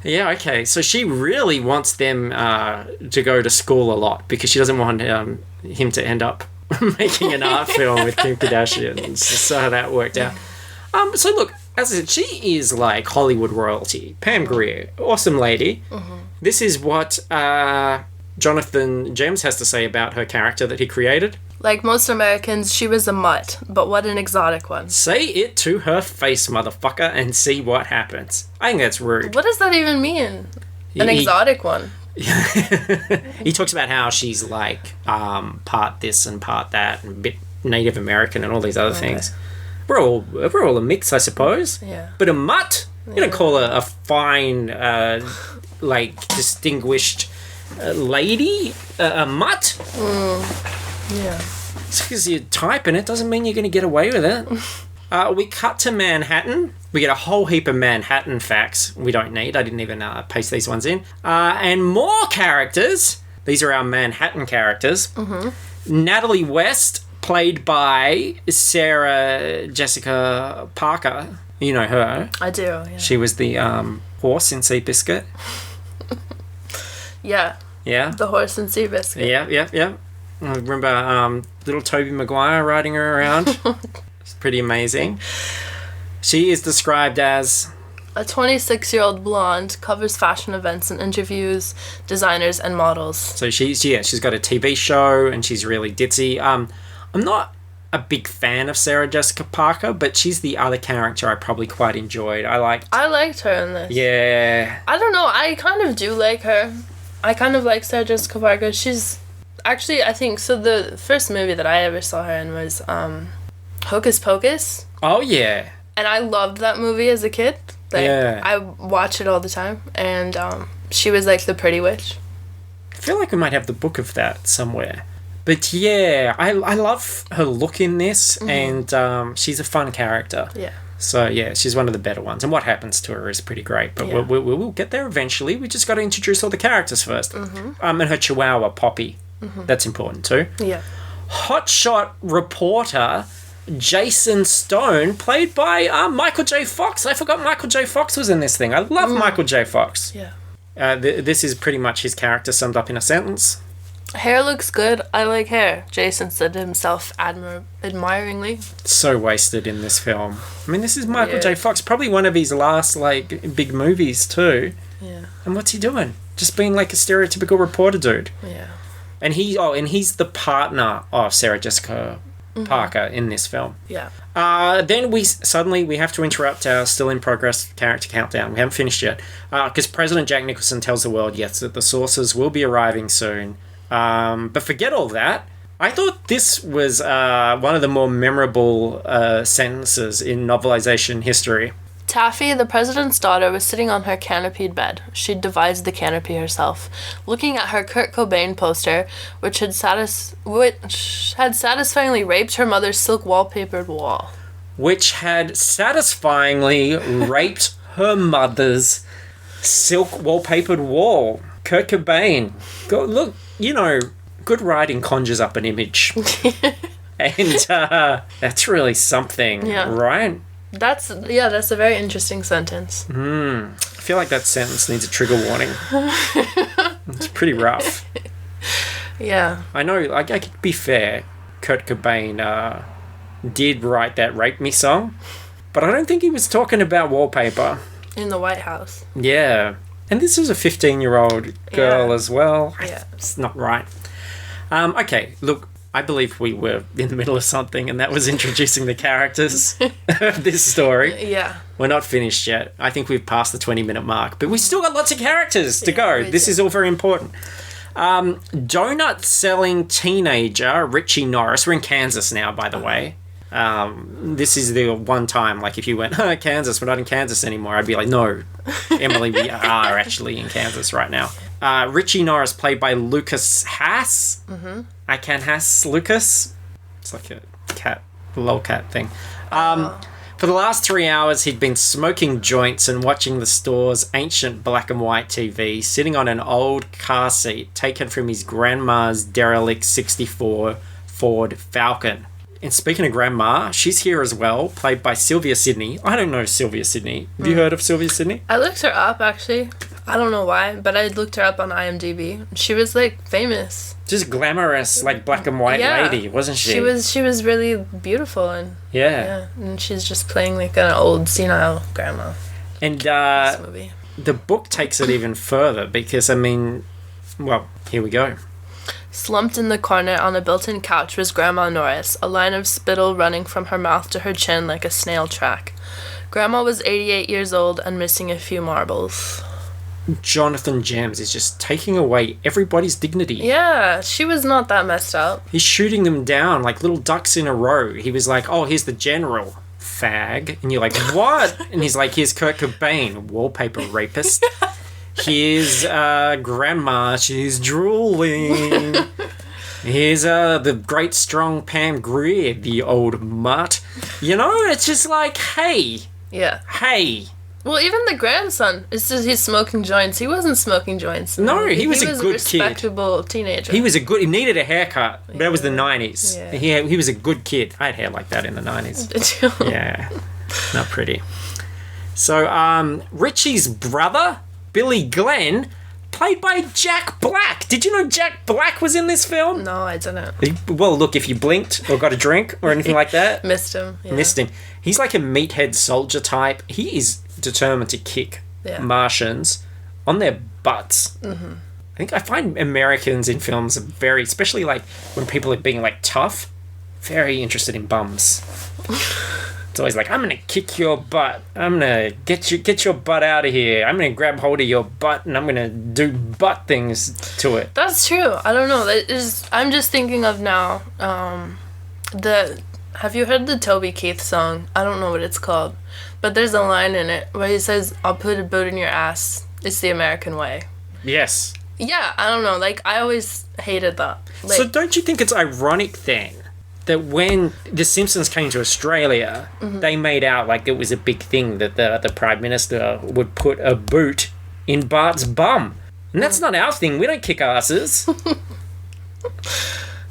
Yeah, okay. So she really wants them to go to school a lot because she doesn't want him to end up making an art film with Kim Kardashian. So how that worked out. So look, as I said, she is like Hollywood royalty. Pam Grier, awesome lady. Mm-hmm. This is what Jonathan Gems has to say about her character that he created. Like most Americans, she was a mutt, but what an exotic one. Say it to her face, motherfucker, and see what happens. I think that's rude. What does that even mean? An exotic one? He talks about how she's like part this and part that and a bit Native American and all these other things. We're all a mix, I suppose. Yeah. But a mutt? You don't call her a fine, like, distinguished lady a mutt? Yeah. Just because you're typing it doesn't mean you're going to get away with it. We cut to Manhattan. We get a whole heap of Manhattan facts we don't need. I didn't even paste these ones in. And more characters. These are our Manhattan characters. Mm-hmm. Natalie West, played by Sarah Jessica Parker. You know her. I do, yeah. She was the horse in Seabiscuit. Yeah. Yeah? The horse in Seabiscuit. Yeah. I remember little Tobey Maguire riding her around. It's pretty amazing. She is described as a 26-year-old blonde, covers fashion events and interviews designers and models. So she's got a TV show and she's really ditzy. I'm not a big fan of Sarah Jessica Parker, but she's the other character I probably quite enjoyed. I liked her in this. Yeah. I don't know, I kind of do like her. I kind of like Sarah Jessica Parker. She's actually, I think, so the first movie that I ever saw her in was Hocus Pocus. Oh, yeah. And I loved that movie as a kid. Like, yeah. I watch it all the time. And she was like the pretty witch. I feel like we might have the book of that somewhere. But yeah, I love her look in this, and she's a fun character. Yeah. So yeah, she's one of the better ones. And what happens to her is pretty great. But we'll get there eventually. We just got to introduce all the characters first. Mm-hmm. And her chihuahua, Poppy. Mm-hmm. That's important too. Yeah. Hotshot reporter Jason Stone, played by Michael J. Fox. I forgot Michael J. Fox was in this thing. I love Michael J. Fox. Yeah. This is pretty much his character summed up in a sentence. Hair looks good. I like hair. Jason said to himself admiringly. So wasted in this film. I mean, this is Michael J. Fox, probably one of his last like big movies too. Yeah. And what's he doing? Just being like a stereotypical reporter dude. Yeah. And he's the partner of Sarah Jessica Parker in this film. Yeah. Then we have to interrupt our still in progress character countdown. We haven't finished yet because President Jack Nicholson tells the world, yes, that the sources will be arriving soon. But forget all that. I thought this was one of the more memorable sentences in novelization history. Taffy, the president's daughter, was sitting on her canopied bed. She'd devised the canopy herself, looking at her Kurt Cobain poster, which had satisfyingly raped her mother's silk wallpapered wall. Which had satisfyingly raped her mother's silk wallpapered wall. Kurt Cobain. Look, good writing conjures up an image. And that's really something, right? That's a very interesting sentence. I feel like that sentence needs a trigger warning. It's pretty rough. Yeah. I know, like, I could be fair. Kurt Cobain did write that Rape Me song, but I don't think he was talking about wallpaper. In the White House. Yeah. And this was a 15-year-old girl as well. Yeah. It's not right. Okay, look, I believe we were in the middle of something, and that was introducing the characters of this story. Yeah. We're not finished yet. I think we've passed the 20-minute mark, but we've still got lots of characters to go. This is all very important. Donut-selling teenager Richie Norris. We're in Kansas now, by the way. This is the one time, like, if you went, Kansas, we're not in Kansas anymore, I'd be like, no, Emily, we are actually in Kansas right now. Richie Norris, played by Lucas Haas. Mm-hmm. I can Haas Lucas. It's like a cat, a lolcat thing. For the last 3 hours, he'd been smoking joints and watching the store's ancient black and white TV, sitting on an old car seat taken from his grandma's derelict 64 Ford Falcon. And speaking of Grandma, she's here as well, played by Sylvia Sidney. I don't know Sylvia Sidney. Have you heard of Sylvia Sidney? I looked her up, actually. I don't know why, but I looked her up on IMDb. She was, like, famous. Just glamorous, like, black and white lady, wasn't she? She was really beautiful, and and she's just playing, like, an old senile grandma. And in this movie. The book takes it even further because, I mean, well, here we go. Slumped in the corner on a built-in couch was Grandma Norris, a line of spittle running from her mouth to her chin like a snail track. Grandma was 88 years old and missing a few marbles. Jonathan Gems is just taking away everybody's dignity. Yeah, she was not that messed up. He's shooting them down like little ducks in a row. He was like, oh, here's the general, fag. And you're like, what? And he's like, here's Kurt Cobain, wallpaper rapist. Here's Grandma, she's drooling. Here's the great strong Pam Grier, the old mutt. You know, it's just like, hey. Yeah. Hey. Well, even the grandson, it's just he's smoking joints. He wasn't smoking joints. No, he was a good kid. He was a respectable teenager. He needed a haircut. But that was the 90s. Yeah. He was a good kid. I had hair like that in the 90s. Did you? Yeah. Not pretty. So, Richie's brother, Billy Glenn, played by Jack Black. Did you know Jack Black was in this film? No, I didn't. Well, look, if you blinked or got a drink or anything like that. Missed him. Yeah. Missed him. He's like a meathead soldier type. He is determined to kick Martians on their butts. Mm-hmm. I find Americans in films are very, especially like when people are being like tough, very interested in bums. It's always like, I'm gonna kick your butt. I'm gonna get your butt out of here. I'm gonna grab hold of your butt and I'm gonna do butt things to it. That's true. I don't know. I'm just thinking of now. Have you heard the Toby Keith song? I don't know what it's called, but there's a line in it where he says, "I'll put a boot in your ass. It's the American way." Yes. Yeah, I don't know. Like, I always hated that. Like, so don't you think it's ironic then that when The Simpsons came to Australia, they made out like it was a big thing that the Prime Minister would put a boot in Bart's bum? And that's not our thing. We don't kick asses.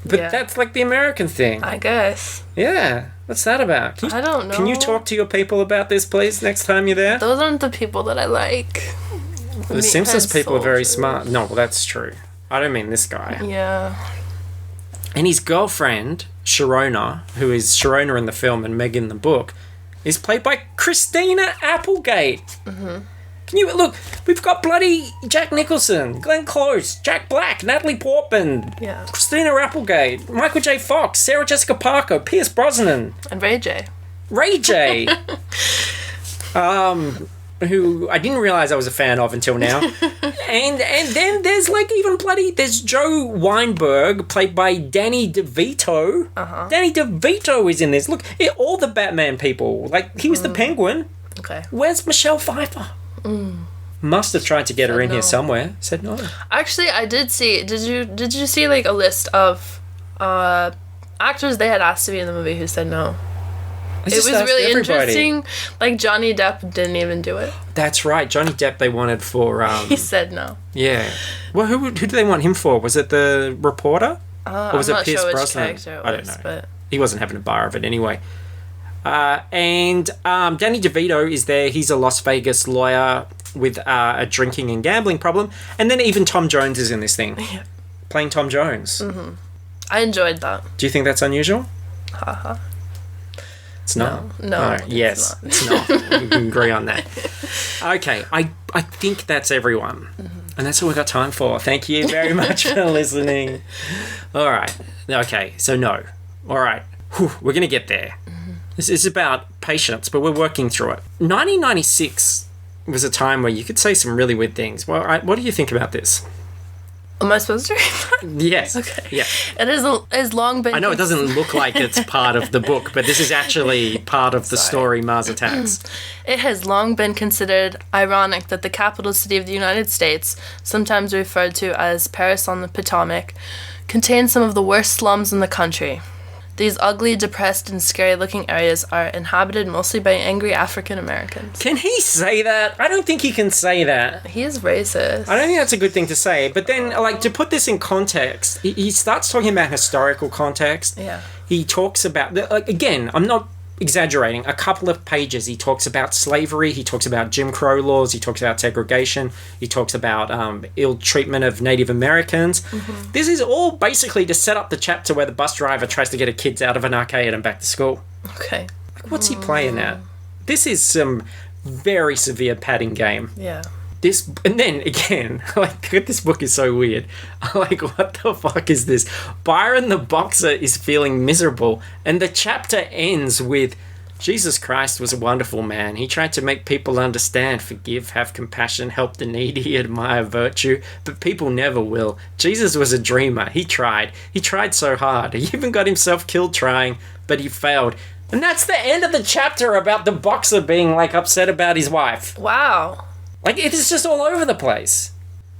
But that's like the American thing. I guess. Yeah. What's that about? I don't know. Can you talk to your people about this, please, next time you're there? Those aren't the people that I like. The Simpsons people are very smart. No, well, that's true. I don't mean this guy. Yeah. And his girlfriend, Sharona, who is Sharona in the film and Meg in the book, is played by Christina Applegate. Mm-hmm. Can you look? We've got bloody Jack Nicholson, Glenn Close, Jack Black, Natalie Portman, Christina Applegate, Michael J. Fox, Sarah Jessica Parker, Pierce Brosnan, and Ray J. Who I didn't realize I was a fan of until now. and then there's like even there's Joe Weinberg, played by Danny DeVito. Danny DeVito is in this. Look, all the Batman people. Like, he was the Penguin. Okay. Where's Michelle Pfeiffer? Must have tried to get her in here somewhere. Said no. Actually, I did see. Did you see like a list of actors they had asked to be in the movie who said no? It was really interesting. Like, Johnny Depp didn't even do it. That's right. Johnny Depp they wanted for... he said no. Yeah. Well, who did they want him for? Was it the reporter? Or was it I'm not Pierce sure which Brosnan? character it was, I don't know. But... He wasn't having a bar of it anyway. And Danny DeVito is there. He's a Las Vegas lawyer with a drinking and gambling problem. And then even Tom Jones is in this thing, playing Tom Jones. Mm-hmm. I enjoyed that. Do you think that's unusual? Haha. It's not. No. Yes, it's not. We can agree on that. Okay, I think that's everyone. Mm-hmm. And that's all we've got time for. Thank you very much for listening. All right. Okay, so no. All right. Whew, we're going to get there. Mm-hmm. This is about patience, but we're working through it. 1996 was a time where you could say some really weird things. Well, what do you think about this? Am I supposed to read that? Yes. Okay. Yeah. It has long been... I know it doesn't look like it's part of the book, but this is actually part of the story, Mars Attacks. It has long been considered ironic that the capital city of the United States, sometimes referred to as Paris on the Potomac, contains some of the worst slums in the country. These ugly, depressed, and scary-looking areas are inhabited mostly by angry African Americans. Can he say that? I don't think he can say that. He is racist. I don't think that's a good thing to say. But then, like, to put this in context, he starts talking about historical context. Yeah. He talks about, like, again, I'm not exaggerating, a couple of pages he talks about slavery, he talks about Jim Crow laws, he talks about segregation, he talks about ill treatment of Native Americans. Mm-hmm. This is all basically to set up the chapter where the bus driver tries to get a kids out of an arcade and back to school. Okay. Like, what's he playing at? This is some very severe padding game. Yeah. This, and then again, like, this book is so weird. Like, what the fuck is this? Byron the boxer is feeling miserable, and the chapter ends with, Jesus Christ was a wonderful man. He tried to make people understand, forgive, have compassion, help the needy, admire virtue, but people never will. Jesus was a dreamer. He tried so hard. He even got himself killed trying, but he failed. And that's the end of the chapter about the boxer being, like, upset about his wife. Wow. Like, it's just all over the place.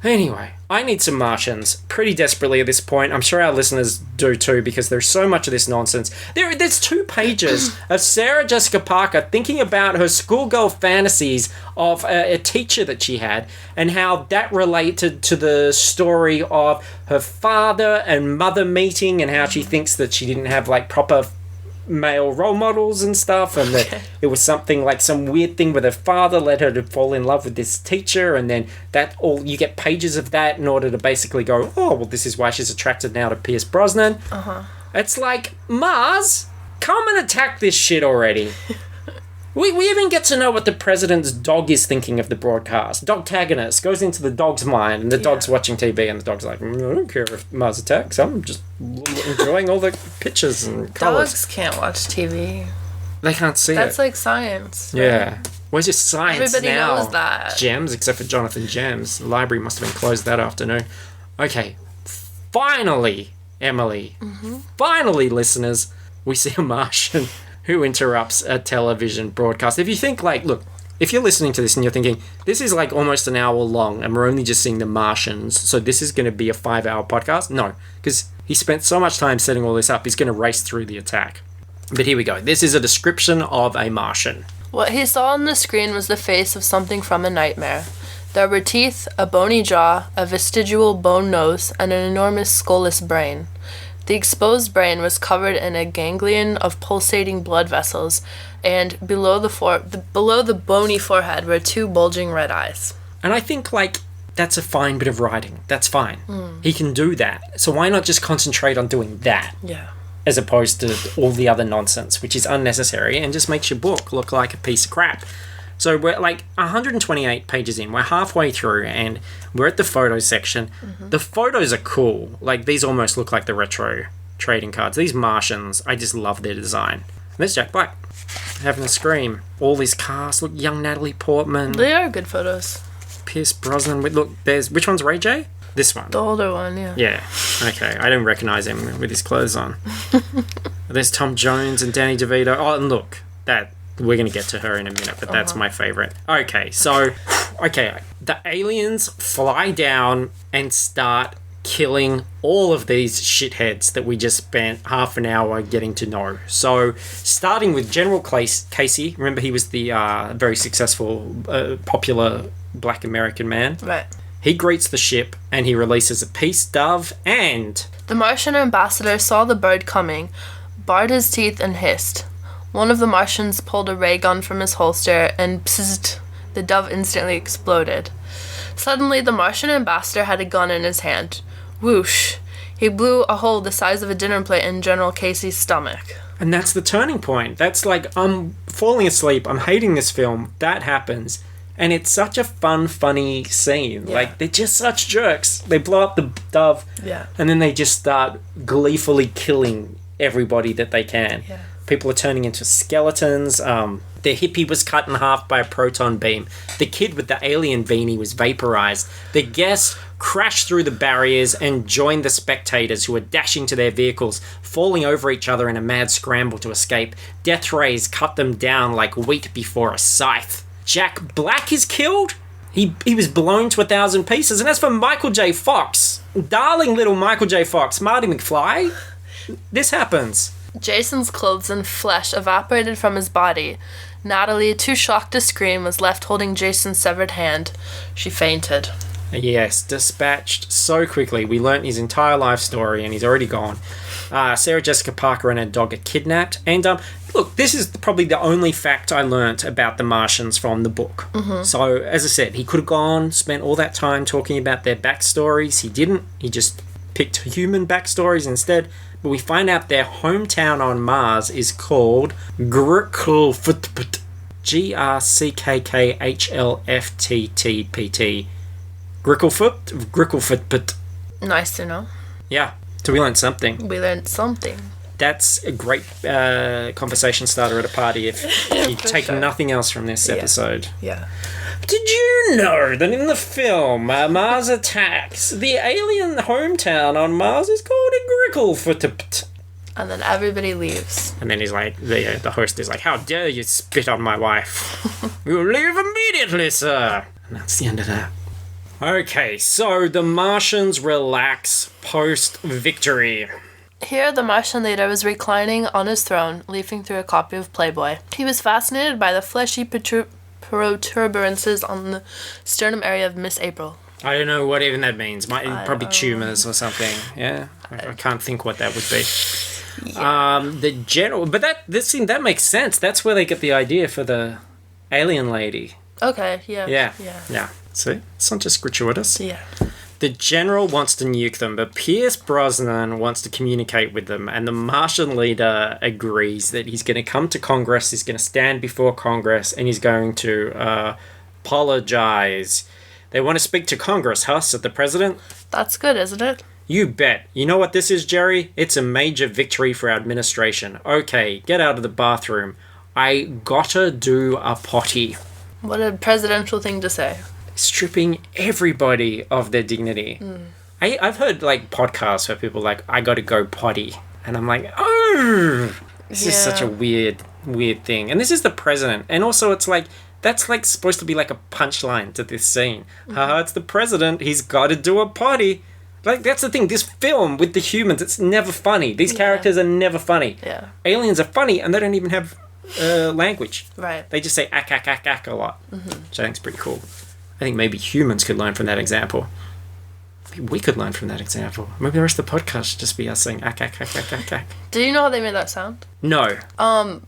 Anyway, I need some Martians pretty desperately at this point. I'm sure our listeners do too, because there's so much of this nonsense. There's 2 pages of Sarah Jessica Parker thinking about her schoolgirl fantasies of a teacher that she had, and how that related to the story of her father and mother meeting, and how she thinks that she didn't have, like, proper male role models and stuff, and that it was something like some weird thing with her father led her to fall in love with this teacher, and then that all, you get pages of that in order to basically go, oh, well, this is why she's attracted now to Pierce Brosnan. It's like, Mars, come and attack this shit already. We even get to know what the president's dog is thinking of the broadcast. Dogtagonist goes into the dog's mind, and the dog's watching TV, and the dog's like, I don't care if Mars attacks. I'm just enjoying all the pictures and colours. Dogs can't watch TV. They can't see That's it. like science. Right? Yeah. Where's your science Everybody now? knows that. Gems, except for Jonathan Gems. The library must have been closed that afternoon. Okay. Finally, Emily. Finally, listeners, we see a Martian who interrupts a television broadcast. If you think, like, look, if you're listening to this and you're thinking, this is like almost an hour long and we're only just seeing the Martians, so this is going to be a 5-hour podcast? No, because he spent so much time setting all this up, he's going to race through the attack. But here we go. This is a description of a Martian. What he saw on the screen was the face of something from a nightmare. There were teeth, a bony jaw, a vestigial bone nose, and an enormous skull-less brain. The exposed brain was covered in a ganglion of pulsating blood vessels, and below the bony forehead were 2 bulging red eyes. And I think, like, that's a fine bit of writing. That's fine. He can do that. So why not just concentrate on doing that? Yeah. As opposed to all the other nonsense, which is unnecessary and just makes your book look like a piece of crap. So we're like 128 pages in. We're halfway through and we're at the photo section. The photos are cool. Like, these almost look like the retro trading cards. These Martians, I just love their design. And there's Jack Black having a scream. All these cast. Look, young Natalie Portman. They are good photos. Pierce Brosnan. Look, there's... Which one's Ray J? This one. The older one, yeah. Yeah. Okay. I don't recognise him with his clothes on. There's Tom Jones and Danny DeVito. Oh, and look. That... We're going to get to her in a minute, but that's my favourite. Okay, so... Okay, the aliens fly down and start killing all of these shitheads that we just spent half an hour getting to know. So, starting with General Casey. Remember, he was the very successful, popular black American man? Right. He greets the ship, and he releases a peace dove, and... The Martian ambassador saw the bird coming, bared his teeth, and hissed. One of the Martians pulled a ray gun from his holster and pssst, the dove instantly exploded. Suddenly, the Martian ambassador had a gun in his hand. Whoosh! He blew a hole the size of a dinner plate in General Casey's stomach. And that's the turning point. That's like, I'm falling asleep, I'm hating this film, that happens. And it's such a funny scene. Yeah. Like, they're just such jerks. They blow up the dove, and then they just start gleefully killing everybody that they can. Yeah. People are turning into skeletons. The hippie was cut in half by a proton beam. The kid with the alien beanie was vaporized. The guests crashed through the barriers and joined the spectators who were dashing to their vehicles, falling over each other in a mad scramble to escape. Death rays cut them down like wheat before a scythe. Jack Black is killed? He was blown to 1,000 pieces. And as for Michael J. Fox, darling little Michael J. Fox, Marty McFly, this happens. Jason's clothes and flesh evaporated from his body. Natalie, too shocked to scream, was left holding Jason's severed hand. She fainted. Yes, dispatched so quickly. We learnt his entire life story and he's already gone. Sarah Jessica Parker and her dog are kidnapped. And look, this is probably the only fact I learnt about the Martians from the book. Mm-hmm. So, as I said, he could have gone, spent all that time talking about their backstories. He didn't. He just picked human backstories instead. But we find out their hometown on Mars is called Gricklefttpt. Grckkhlfttt. Gricklefttpt. Nice to know. Yeah. So we learned something. We learned something. That's a great conversation starter at a party if you take sure. nothing else from this episode. Yeah. Did you know that in the film Mars Attacks, the alien hometown on Mars is called Gricklefttpt? And then everybody leaves. And then he's like, the host is like, how dare you spit on my wife? You'll leave immediately, sir. And that's the end of that. Okay, so the Martians relax post-victory. Here, the Martian leader was reclining on his throne, leafing through a copy of Playboy. He was fascinated by the fleshy protuberances on the sternum area of Miss April. I don't know what even that means. Probably tumours or something. Yeah, I can't think what that would be. Yeah. The general, but that makes sense. That's where they get the idea for the alien lady. Okay. Yeah. Yeah. See, it's not just gratuitous. Yeah. The general wants to nuke them, but Pierce Brosnan wants to communicate with them, and the Martian leader agrees that he's going to come to Congress, he's going to stand before Congress, and he's going to apologize. They want to speak to Congress, huh? Said the president. That's good, isn't it? You bet. You know what this is, Jerry? It's a major victory for our administration. Okay, get out of the bathroom. I gotta do a potty. What a presidential thing to say. Stripping everybody of their dignity. I've heard like podcasts where people are like, I gotta go potty, and I'm like, oh, this is such a weird thing. And this is the president, and also it's like that's like supposed to be like a punchline to this scene. It's the president, he's got to do a potty. Like, that's the thing, this film with the humans, it's never funny. These characters are never funny. Yeah. Aliens are funny and they don't even have language. Right. They just say ack, ack, ack, ack a lot, which I think is pretty cool. I think maybe humans could learn from that example. Maybe we could learn from that example. Maybe the rest of the podcast should just be us saying ack, ack, ack, ack, ack, ack. Do you know how they made that sound? No.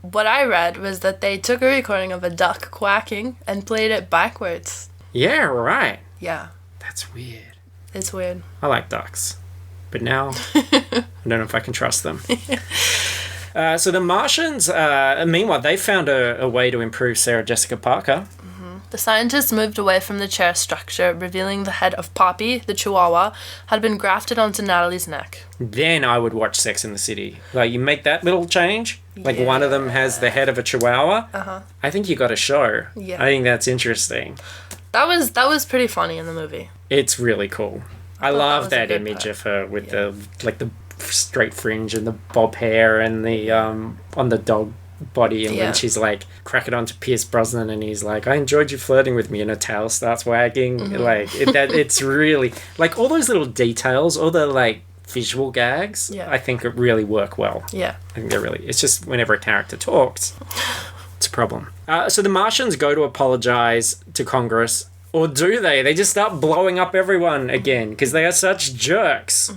What I read was that they took a recording of a duck quacking and played it backwards. Yeah, right. Yeah. That's weird. It's weird. I like ducks. But now, I don't know if I can trust them. So the Martians, meanwhile, they found a way to improve Sarah Jessica Parker. The scientists moved away from the chair structure, revealing the head of Poppy, the Chihuahua, had been grafted onto Natalie's neck. Then I would watch Sex in the City. Like, you make that little change. Like, one of them has the head of a Chihuahua. I think you got a show. Yeah. I think that's interesting. That was pretty funny in the movie. It's really cool. I love that was a that good image part. of her with the straight fringe and the bob hair and the on the dog body, and when she's like cracking onto Pierce Brosnan and he's like, I enjoyed you flirting with me, and her tail starts wagging. It's really like all those little details, all the like visual gags. I think it really work well. I think they're really, it's just whenever a character talks, it's a problem. So the Martians go to apologize to Congress, or do they just start blowing up everyone again because they are such jerks.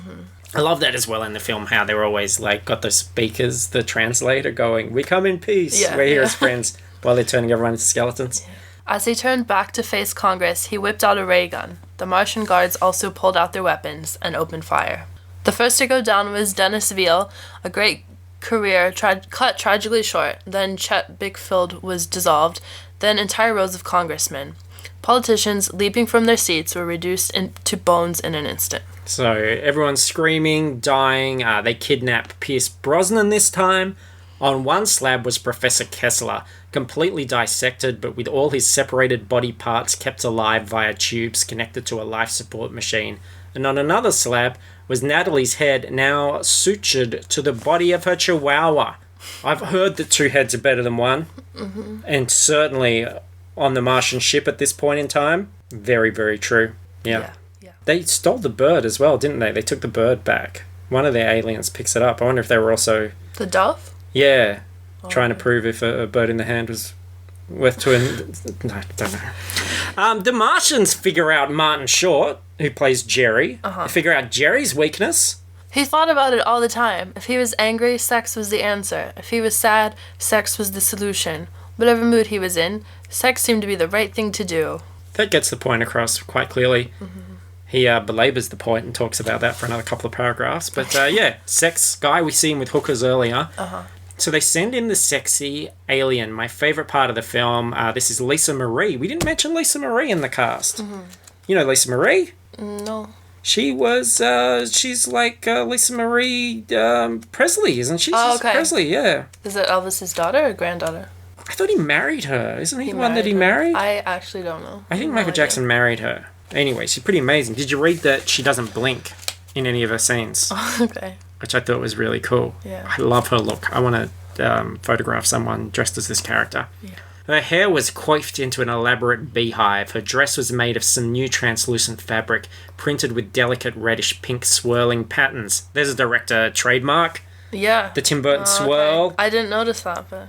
I love that as well in the film, how they're always like got the speakers, the translator going, "We come in peace, we're here as friends," while they're turning everyone into skeletons. As he turned back to face Congress, he whipped out a ray gun. The Martian guards also pulled out their weapons and opened fire. The first to go down was Dennis Veal, a great career cut tragically short. Then Chet Bickfield was dissolved. Then entire rows of congressmen. Politicians, leaping from their seats, were reduced into bones in an instant. So everyone's screaming, dying. They kidnap Pierce Brosnan this time. On one slab was Professor Kessler, completely dissected, but with all his separated body parts kept alive via tubes connected to a life support machine. And on another slab was Natalie's head, now sutured to the body of her chihuahua. I've heard that two heads are better than one, and certainly on the Martian ship at this point in time, very, very true. Yeah. They stole the bird as well, didn't they? They took the bird back. One of their aliens picks it up. I wonder if they were also... The dove? Yeah. Trying to prove if a bird in the hand was worth two. No, I don't know. The Martians figure out Martin Short, who plays Jerry. They figure out Jerry's weakness. He thought about it all the time. If he was angry, sex was the answer. If he was sad, sex was the solution. Whatever mood he was in, sex seemed to be the right thing to do. That gets the point across quite clearly. He belabors the point and talks about that for another couple of paragraphs. But yeah, sex guy, we see him with hookers earlier. So they send in the sexy alien, my favourite part of the film. This is Lisa Marie. We didn't mention Lisa Marie in the cast. You know Lisa Marie? No. She was, she's like Lisa Marie Presley, isn't she? Oh, She's okay. Presley, yeah. Is it Elvis's daughter or granddaughter? I thought he married her. Isn't he the one that he married? I actually don't know. I think Michael Jackson married her. Anyway, she's pretty amazing. Did you read that she doesn't blink in any of her scenes? Okay. Which I thought was really cool. Yeah. I love her look. I want to photograph someone dressed as this character. Yeah. Her hair was coiffed into an elaborate beehive. Her dress was made of some new translucent fabric, printed with delicate reddish pink swirling patterns. There's a director trademark. Yeah. The Tim Burton swirl. I didn't notice that, but...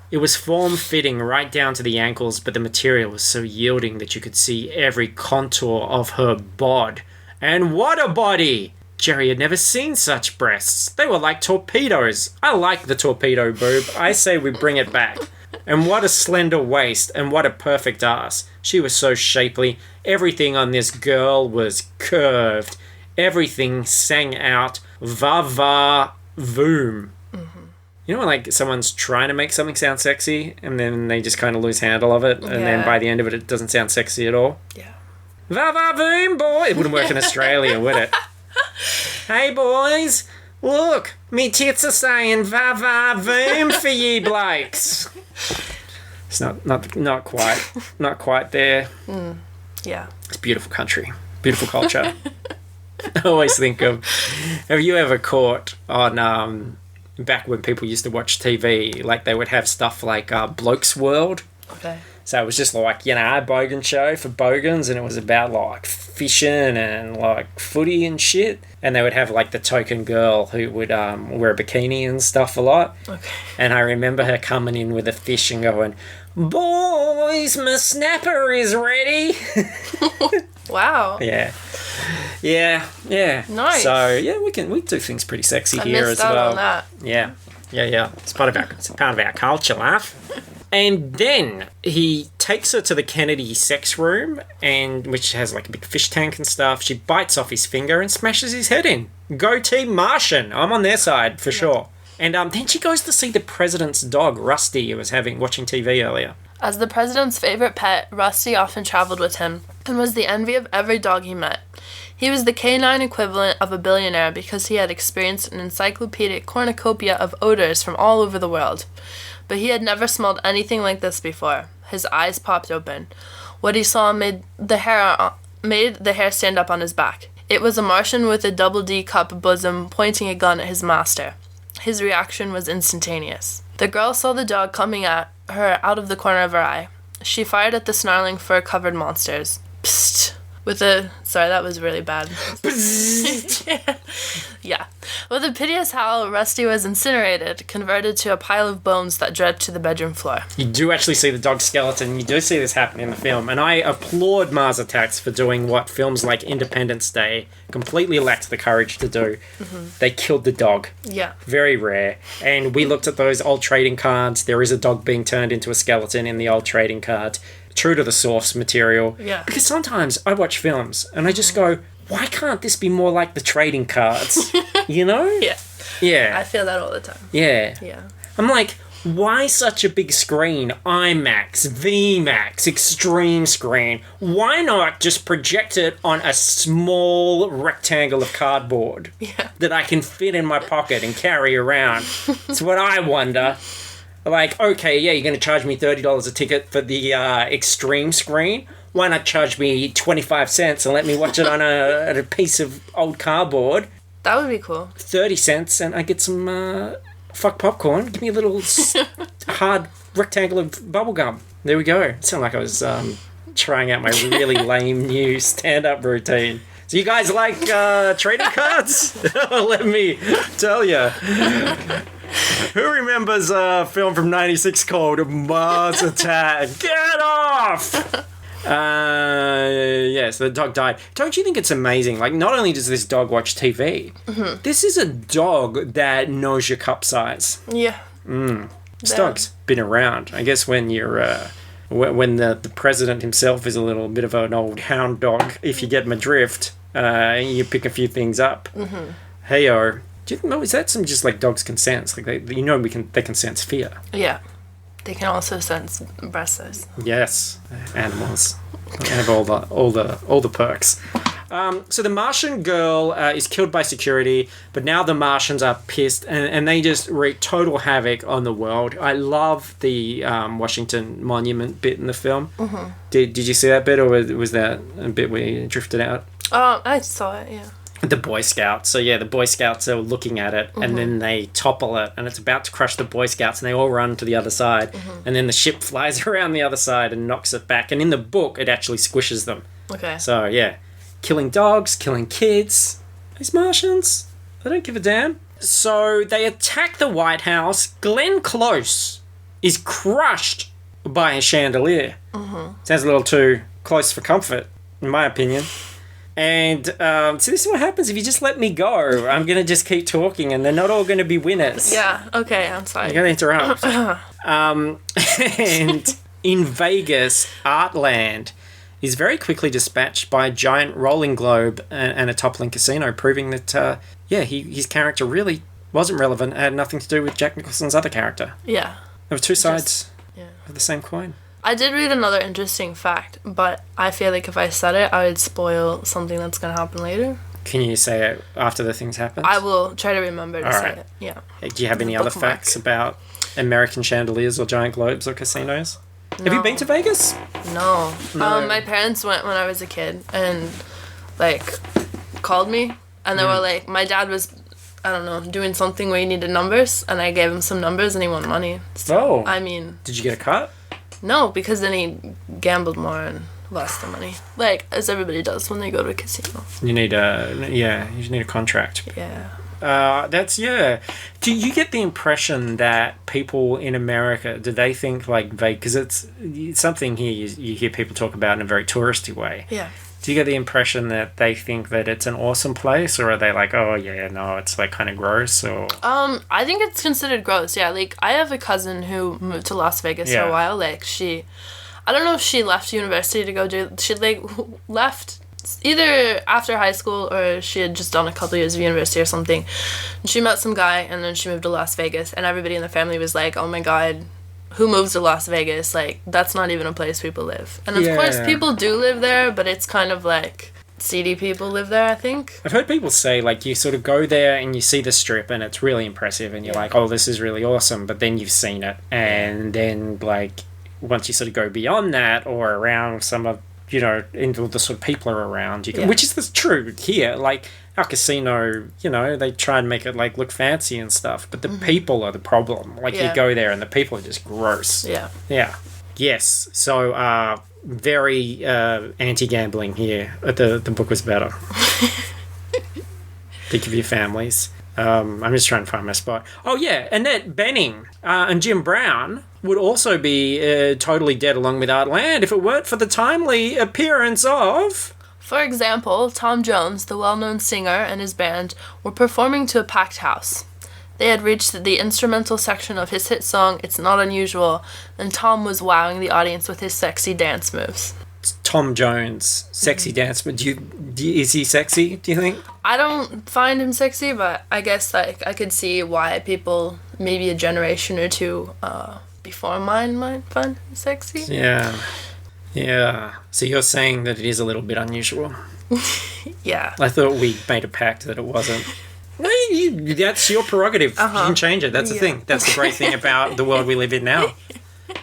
It was form-fitting right down to the ankles, but the material was so yielding that you could see every contour of her bod. And what a body! Jerry had never seen such breasts. They were like torpedoes. I like the torpedo boob. I say we bring it back. And what a slender waist, and what a perfect ass. She was so shapely. Everything on this girl was curved. Everything sang out, va-va-voom. You know when like someone's trying to make something sound sexy and then they just kind of lose handle of it and then by the end of it it doesn't sound sexy at all? Yeah. Va-va-voom, boy! It wouldn't work in Australia, would it? Hey boys, look, me tits are saying va-va-voom for ye blokes. It's not quite there. Yeah. It's a beautiful country, beautiful culture. I always think of, have you ever caught on back when people used to watch TV, like they would have stuff like Bloke's World. Okay. So it was just like, you know, a bogan show for bogans, and it was about like fishing and like footy and shit. And they would have like the token girl who would wear a bikini and stuff a lot. Okay. And I remember her coming in with a fish and going, "Boys, my snapper is ready." Wow. Yeah. Nice. So yeah, we do things pretty sexy here as well. I missed out on that. Yeah. It's part of our culture, laugh. And then he takes her to the Kennedy sex room, and which has like a big fish tank and stuff. She bites off his finger and smashes his head in. Go Team Martian! I'm on their side for sure. And then she goes to see the president's dog, Rusty, who was watching TV earlier. As the president's favorite pet, Rusty often traveled with him and was the envy of every dog he met. He was the canine equivalent of a billionaire because he had experienced an encyclopedic cornucopia of odors from all over the world. But he had never smelled anything like this before. His eyes popped open. What he saw made the hair stand up on his back. It was a Martian with a double D cup bosom pointing a gun at his master. His reaction was instantaneous. The girl saw the dog coming at her out of the corner of her eye. She fired at the snarling fur-covered monsters. Psst. Sorry, that was really bad. Yeah. With a piteous howl, Rusty was incinerated, converted to a pile of bones that dripped to the bedroom floor. You do actually see the dog skeleton. You do see this happen in the film. And I applaud Mars Attacks for doing what films like Independence Day completely lacked the courage to do. They killed the dog. Yeah. Very rare. And we looked at those old trading cards. There is a dog being turned into a skeleton in the old trading cards. True to the source material. Yeah. Because sometimes I watch films and I just go, why can't this be more like the trading cards? You know? Yeah. Yeah. I feel that all the time. Yeah. Yeah. I'm like, why such a big screen? IMAX, VMAX, extreme screen. Why not just project it on a small rectangle of cardboard that I can fit in my pocket and carry around? It's what I wonder. Like, okay, yeah, you're going to charge me $30 a ticket for the extreme screen. Why not charge me 25 cents and let me watch it on a piece of old cardboard? That would be cool. 30 cents and I get some fuck popcorn. Give me a little hard rectangle of bubble gum. There we go. It sounded like I was trying out my really lame new stand-up routine. So you guys like trading cards? Let me tell you. Who remembers a film from 96 called Mars Attack? Get off! Yes, the dog died. Don't you think it's amazing? Like, not only does this dog watch TV, this is a dog that knows your cup size. Yeah. This dog's been around. I guess when you're, when the president himself is a little bit of an old hound dog, if you get him adrift, you pick a few things up. Hey-o. Do you know, is that some just like dogs can sense? Like they can sense fear. Yeah. They can also sense breast size. Yes, animals have all the perks. So the Martian girl is killed by security, but now the Martians are pissed and they just wreak total havoc on the world. I love the Washington Monument bit in the film. Did you see that bit, or was that a bit where you drifted out? Oh, I saw it. Yeah. The Boy Scouts. So yeah, the Boy Scouts are looking at it and then they topple it and it's about to crush the Boy Scouts and they all run to the other side and then the ship flies around the other side and knocks it back, and in the book it actually squishes them. Okay. So yeah, killing dogs, killing kids. These Martians, they don't give a damn. So they attack the White House. Glenn Close is crushed by a chandelier. Sounds a little too close for comfort, in my opinion. And so this is what happens if you just let me go. I'm going to just keep talking and they're not all going to be winners. Yeah, okay, I'm sorry. I'm going to interrupt. And in Vegas, Artland is very quickly dispatched by a giant rolling globe and a toppling casino, proving that, his character really wasn't relevant. It had nothing to do with Jack Nicholson's other character. Yeah. There were two sides of the same coin. I did read another interesting fact, but I feel like if I said it, I would spoil something that's going to happen later. Can you say it after the things happen? I will try to remember to say it. Yeah. Do you have any other facts about American chandeliers or giant globes or casinos? No. Have you been to Vegas? No. No. My parents went when I was a kid and, called me. And they were like, my dad was, I don't know, doing something where he needed numbers. And I gave him some numbers and he won money. So, I mean... Did you get a cut? No, because then he gambled more and lost the money. As everybody does when they go to a casino. You need a contract. Yeah. Do you get the impression that people in America, do they think Vegas, because it's something here you hear people talk about in a very touristy way. Yeah. Do you get the impression that they think that it's an awesome place, or are they like, oh yeah, no, it's kind of gross? Or I think it's considered gross. Yeah, I have a cousin who moved to Las Vegas for a while. I don't know if she left university to go do. She left either after high school or she had just done a couple years of university or something. And she met some guy and then she moved to Las Vegas, and everybody in the family was like, oh my god, who moves to Las Vegas? That's not even a place people live. And of course people do live there, but it's kind of seedy people live there, I think. I've heard people say you sort of go there and you see the strip and it's really impressive and you're like, oh, this is really awesome, but then you've seen it, and then once you sort of go beyond that or around some of, into the sort of people are around, which is true here. Our casino, they try and make it look fancy and stuff, but the people are the problem. You go there and the people are just gross. Yeah. Yeah. Yes. So, very anti-gambling here. The book was better. Think of your families. I'm just trying to find my spot. Oh, yeah, Annette Bening and Jim Brown would also be totally dead along with Art Land if it weren't for the timely appearance of... For example, Tom Jones, the well-known singer, and his band were performing to a packed house. They had reached the instrumental section of his hit song, It's Not Unusual, and Tom was wowing the audience with his sexy dance moves. Tom Jones, sexy dance, but is he sexy, do you think? I don't find him sexy, but I guess like I could see why people, maybe a generation or two before mine, might find him sexy. Yeah. So you're saying that it is a little bit unusual? Yeah. I thought we made a pact that it wasn't. Well, that's your prerogative. You can change it. That's the thing. That's the great thing about the world we live in now.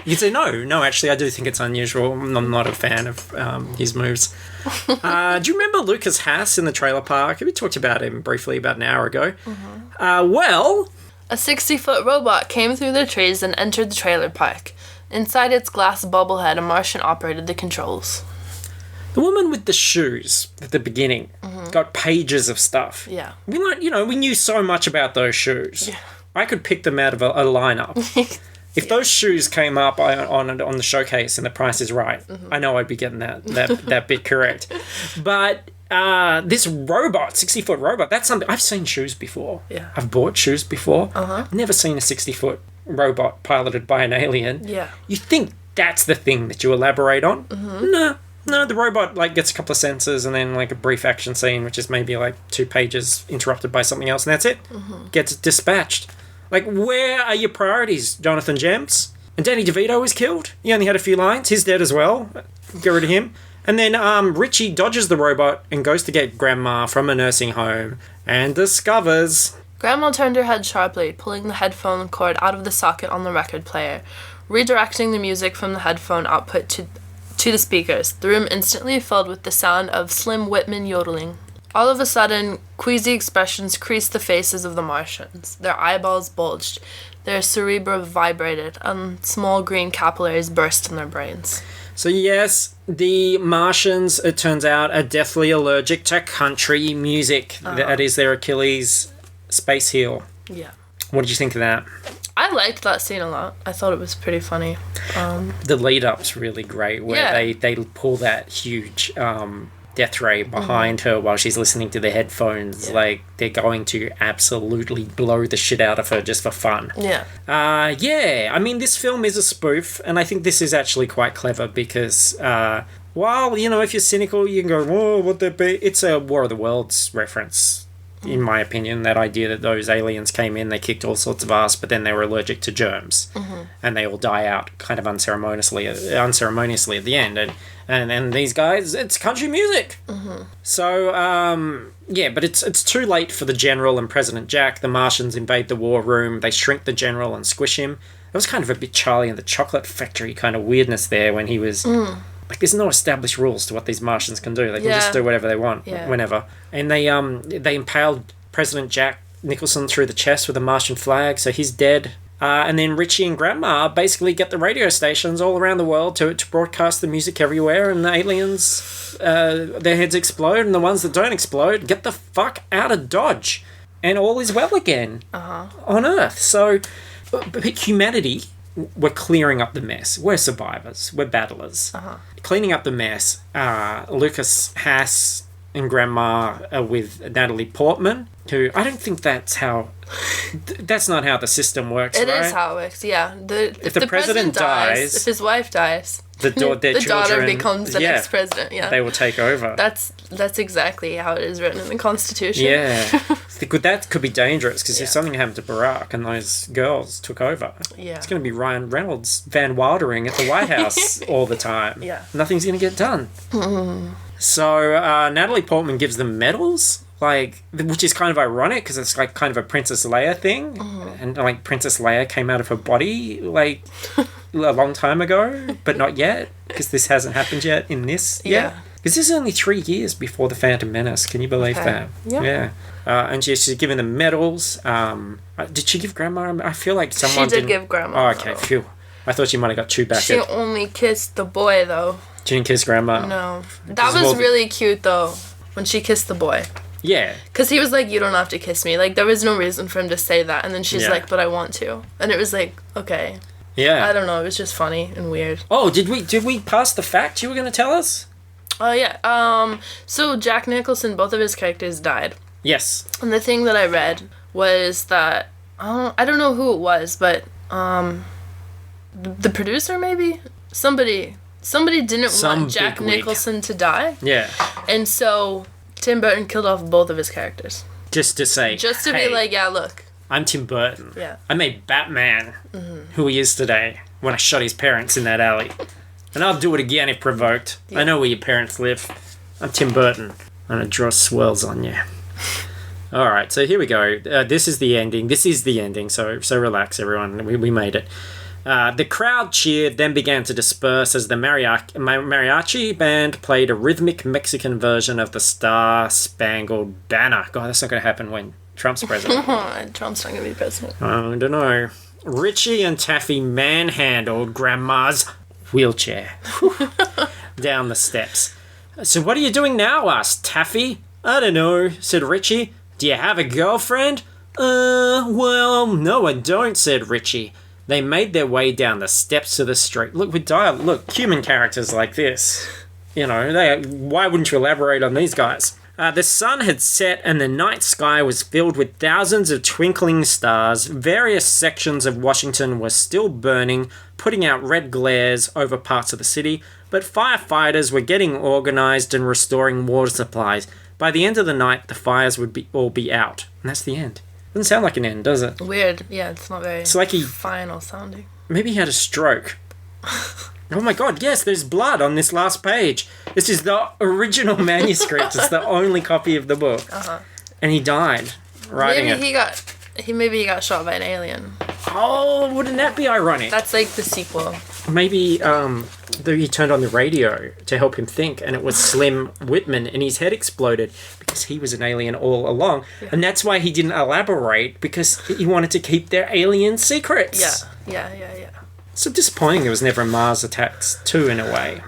You say, no, actually, I do think it's unusual. I'm not a fan of his moves. Do you remember Lucas Haas in the trailer park? We talked about him briefly about an hour ago. Well... A 60-foot robot came through the trees and entered the trailer park. Inside its glass bobblehead, a Martian operated the controls. The woman with the shoes at the beginning got pages of stuff. Yeah. We knew so much about those shoes. Yeah. I could pick them out of a lineup. If those shoes came up on the showcase and the price is right, I know I'd be getting that bit correct. But this robot, 60-foot robot, that's something... I've seen shoes before. Yeah. I've bought shoes before. I've never seen a 60-foot robot piloted by an alien. Yeah. You think that's the thing that you elaborate on? No, the robot gets a couple of sentences and then a brief action scene, which is maybe 2 pages interrupted by something else, and that's it. Gets dispatched. Where are your priorities, Jonathan Gems? And Danny DeVito was killed. He only had a few lines. He's dead as well. Get rid of him. And then Richie dodges the robot and goes to get Grandma from a nursing home and discovers... Grandma turned her head sharply, pulling the headphone cord out of the socket on the record player, redirecting the music from the headphone output to the speakers. The room instantly filled with the sound of Slim Whitman yodeling. All of a sudden, queasy expressions creased the faces of the Martians. Their eyeballs bulged, their cerebra vibrated, and small green capillaries burst in their brains. So yes, the Martians, it turns out, are deathly allergic to country music. That is their Achilles space heel. Yeah. What did you think of that? I liked that scene a lot. I thought it was pretty funny. The lead-up's really great, where they pull that huge death ray behind her while she's listening to the headphones. They're going to absolutely blow the shit out of her just for fun. Yeah. I mean, this film is a spoof, and I think this is actually quite clever because... while, if you're cynical, you can go, whoa, would there be... It's a War of the Worlds reference. In my opinion, that idea that those aliens came in, they kicked all sorts of ass, but then they were allergic to germs, and they all die out kind of unceremoniously at the end. And these guys, it's country music. So but it's too late for the General and President Jack. The Martians invade the war room. They shrink the General and squish him. It was kind of a bit Charlie and the Chocolate Factory kind of weirdness there when he was. There's no established rules to what these Martians can do. They can just do whatever they want, whenever. And they impaled President Jack Nicholson through the chest with a Martian flag, so he's dead. And then Richie and Grandma basically get the radio stations all around the world to broadcast the music everywhere, and the aliens, their heads explode, and the ones that don't explode get the fuck out of Dodge. And all is well again on Earth. So, but humanity... We're clearing up the mess. We're survivors. We're battlers. Cleaning up the mess. Lucas Haas and Grandma are with Natalie Portman, who I don't think that's how... That's not how the system works, It right? is how it works, yeah. If the president dies... If his wife dies... Their the children, daughter becomes the next president, They will take over. That's exactly how it is written in the Constitution. Yeah. That could be dangerous, because if something happened to Barack and those girls took over, it's going to be Ryan Reynolds Van Wildering at the White House all the time. Yeah. Nothing's going to get done. So Natalie Portman gives them medals, which is kind of ironic, because it's kind of a Princess Leia thing, and Princess Leia came out of her body a long time ago, but not yet, because this hasn't happened yet in this yet. Because this is only 3 years before The Phantom Menace. Can you believe that? Yeah. And she's given them medals. Did she give Grandma? I feel like someone She did give Grandma. Oh, okay. Phew. I thought she might have got 2 back. She only kissed the boy, though. She didn't kiss Grandma? No. That was really cute, though, when she kissed the boy. Yeah. Because he was like, you don't have to kiss me. Like, there was no reason for him to say that. And then she's Yeah. like, but I want to. And it was like, okay. Yeah. I don't know. It was just funny and weird. Oh, did we pass the fact you were going to tell us? Oh, yeah. So Jack Nicholson, both of his characters died. Yes. And the thing that I read was that, I don't know who it was, but the producer maybe? Somebody didn't want Jack bigwig. Nicholson to die. Yeah. And so Tim Burton killed off both of his characters. Just to say, Just to hey, be like, yeah, look. I'm Tim Burton. Yeah. I made Batman who he is today when I shot his parents in that alley. And I'll do it again if provoked. Yeah. I know where your parents live. I'm Tim Burton. I'm going to draw swirls on you. All right, so here we go. This is the ending. So relax, everyone. We made it. The crowd cheered, then began to disperse as the mariachi band played a rhythmic Mexican version of the Star Spangled Banner. God, that's not going to happen when Trump's president. Trump's not going to be president. I don't know. Richie and Taffy manhandled Grandma's wheelchair down the steps. So what are you doing now? Asked Taffy. I don't know, said Richie. Do you have a girlfriend? Well, no I don't, said Richie. They made their way down the steps to the street. Look, human characters like this. You know, why wouldn't you elaborate on these guys? The sun had set and the night sky was filled with thousands of twinkling stars. Various sections of Washington were still burning, putting out red glares over parts of the city, but firefighters were getting organized and restoring water supplies. By the end of the night, the fires would all be out. And that's the end. Doesn't sound like an end, does it? Weird. Yeah, it's not very It's like final sounding. maybe he had a stroke. Oh my god, yes, there's blood on this last page. This is the original manuscript. It's the only copy of the book. Uh-huh. And he died writing Maybe it. maybe he got shot by an alien. Oh, wouldn't that be ironic? That's like the sequel. Maybe he turned on the radio to help him think, and it was Slim Whitman, and his head exploded because he was an alien all along. Yeah. And that's why he didn't elaborate, because he wanted to keep their alien secrets. Yeah. So disappointing there was never a Mars Attacks 2 in a way.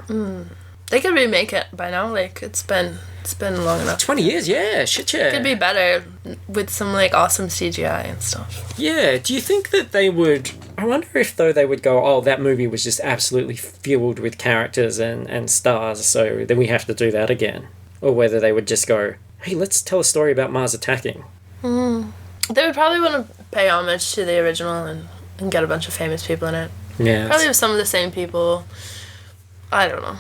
They could remake it by now. Like, it's been long enough. 20 years, yeah, shit, yeah. It could be better with some, like, awesome CGI and stuff. Yeah, do you think that they would... I wonder if, though, they would go, oh, that movie was just absolutely filled with characters and stars, so then we have to do that again. Or whether they would just go, hey, let's tell a story about Mars attacking. They would probably want to pay homage to the original and get a bunch of famous people in it. Yeah. Probably with some of the same people. I don't know.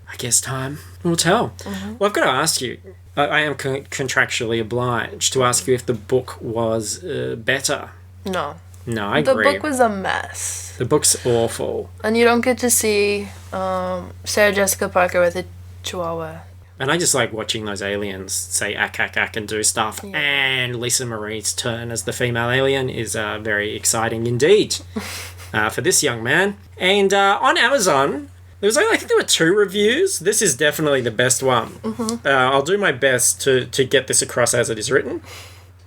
I guess time will tell. Well, I've got to ask you, I am contractually obliged to ask you if the book was better. No. No, I The agree. book was a mess. The book's awful. And you don't get to see Sarah Jessica Parker with a chihuahua. And I just like watching those aliens say ack, ack, ack and do stuff. Yeah. And Lisa Marie's turn as the female alien is very exciting indeed for this young man. And on Amazon, there was only, I think there were 2 reviews. This is definitely the best one. I'll do my best to get this across as it is written.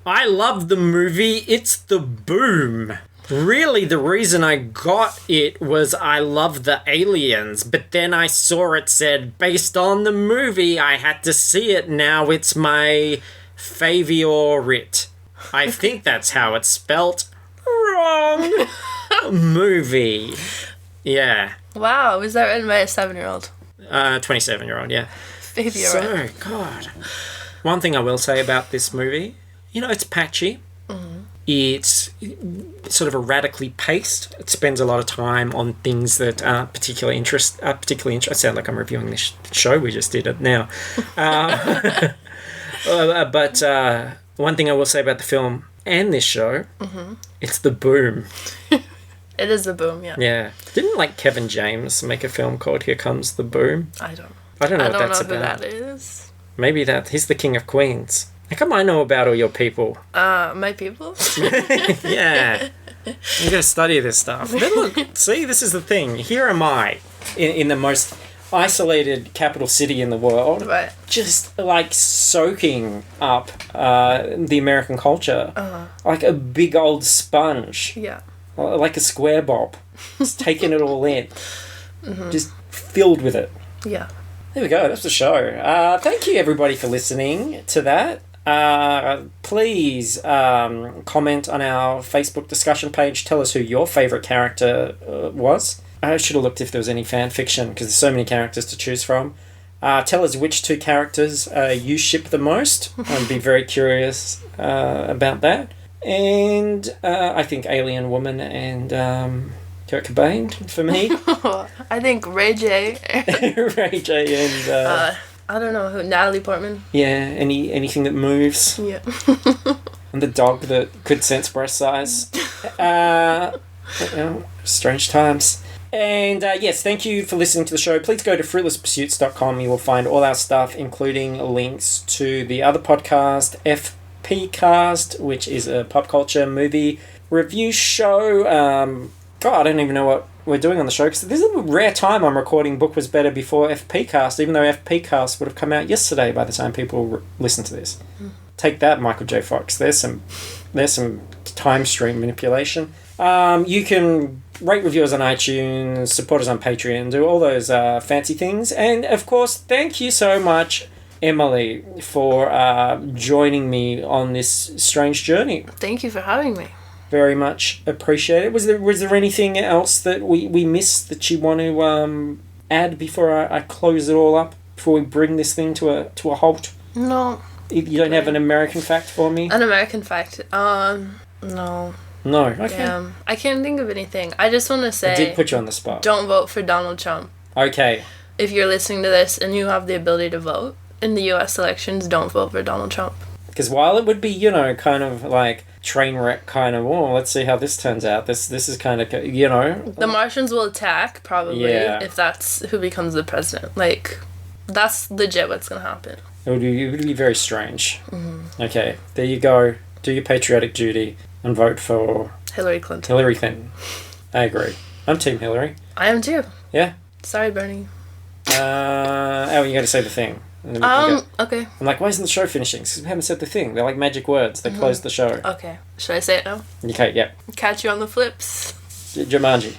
I love the movie. It's the boom. Really, the reason I got it was I love the aliens, but then I saw it said, based on the movie, I had to see it. Now it's my favorite. I think that's how it's spelt. Wrong. Movie. Yeah. Wow, was that written by a 7-year-old? 27-year-old, yeah. Maybe you're So, right. God. One thing I will say about this movie, it's patchy. It's sort of erratically paced. It spends a lot of time on things that aren't particularly interesting. I sound like I'm reviewing this show. We just did it now. But one thing I will say about the film and this show, it's the boom. It is the boom, yeah. Yeah. Didn't Kevin James make a film called Here Comes the Boom? I don't know. I don't know I what don't that's know who about. that is. Maybe he's the King of Queens. How come I know about all your people? My people? Yeah. You gotta study this stuff. But look, see, this is the thing. Here am I, in the most isolated capital city in the world, Right. just soaking up the American culture like a big old sponge, Yeah. like a square bob. Just taking it all in, just filled with it. Yeah. There we go. That's the show. Thank you, everybody, for listening to that. Please comment on our Facebook discussion page. Tell us who your favourite character was. I should have looked if there was any fan fiction, because there's so many characters to choose from. Tell us which two characters you ship the most. I'd be very curious about that. And I think Alien Woman and Kurt Cobain for me. I think Ray J. Ray J and... I don't know who. Natalie Portman. Yeah, anything that moves. Yeah. And the dog that could sense breast size. Strange times. And yes, thank you for listening to the show. Please go to fruitlesspursuits.com. You will find all our stuff, including links to the other podcast, FP Cast, which is a pop culture movie review show. God, I don't even know what we're doing on the show, because this is a rare time I'm recording Book Was Better before FP Cast, even though FP Cast would have come out yesterday by the time people listen to this. Take that, Michael J. Fox. There's some time stream manipulation. You can rate reviewers on iTunes, support us on Patreon, do all those fancy things. And, of course, thank you so much, Emily, for joining me on this strange journey. Thank you for having me. Very much appreciated. Was there anything else that we missed that you want to add before I close it all up, before we bring this thing to a halt? No. You don't have an American fact for me? An American fact? No. No, okay. Damn. I can't think of anything. I just want to say... I did put you on the spot. Don't vote for Donald Trump. Okay. If you're listening to this and you have the ability to vote in the U.S. elections, don't vote for Donald Trump. Because while it would be, kind of like train wreck kind of, let's see how this turns out. This is kind of, The Martians will attack, probably, if that's who becomes the president. Like, that's legit what's going to happen. It would be very strange. Mm-hmm. Okay, there you go. Do your patriotic duty and vote for... Hillary Clinton. Hillary Clinton. I agree. I'm Team Hillary. I am too. Yeah? Sorry, Bernie. You got to say the thing. And then okay. I'm like, why isn't the show finishing? Because we haven't said the thing. They're like magic words. They close the show. Okay. Should I say it now? Okay, yeah. Catch you on the flips. Jumanji.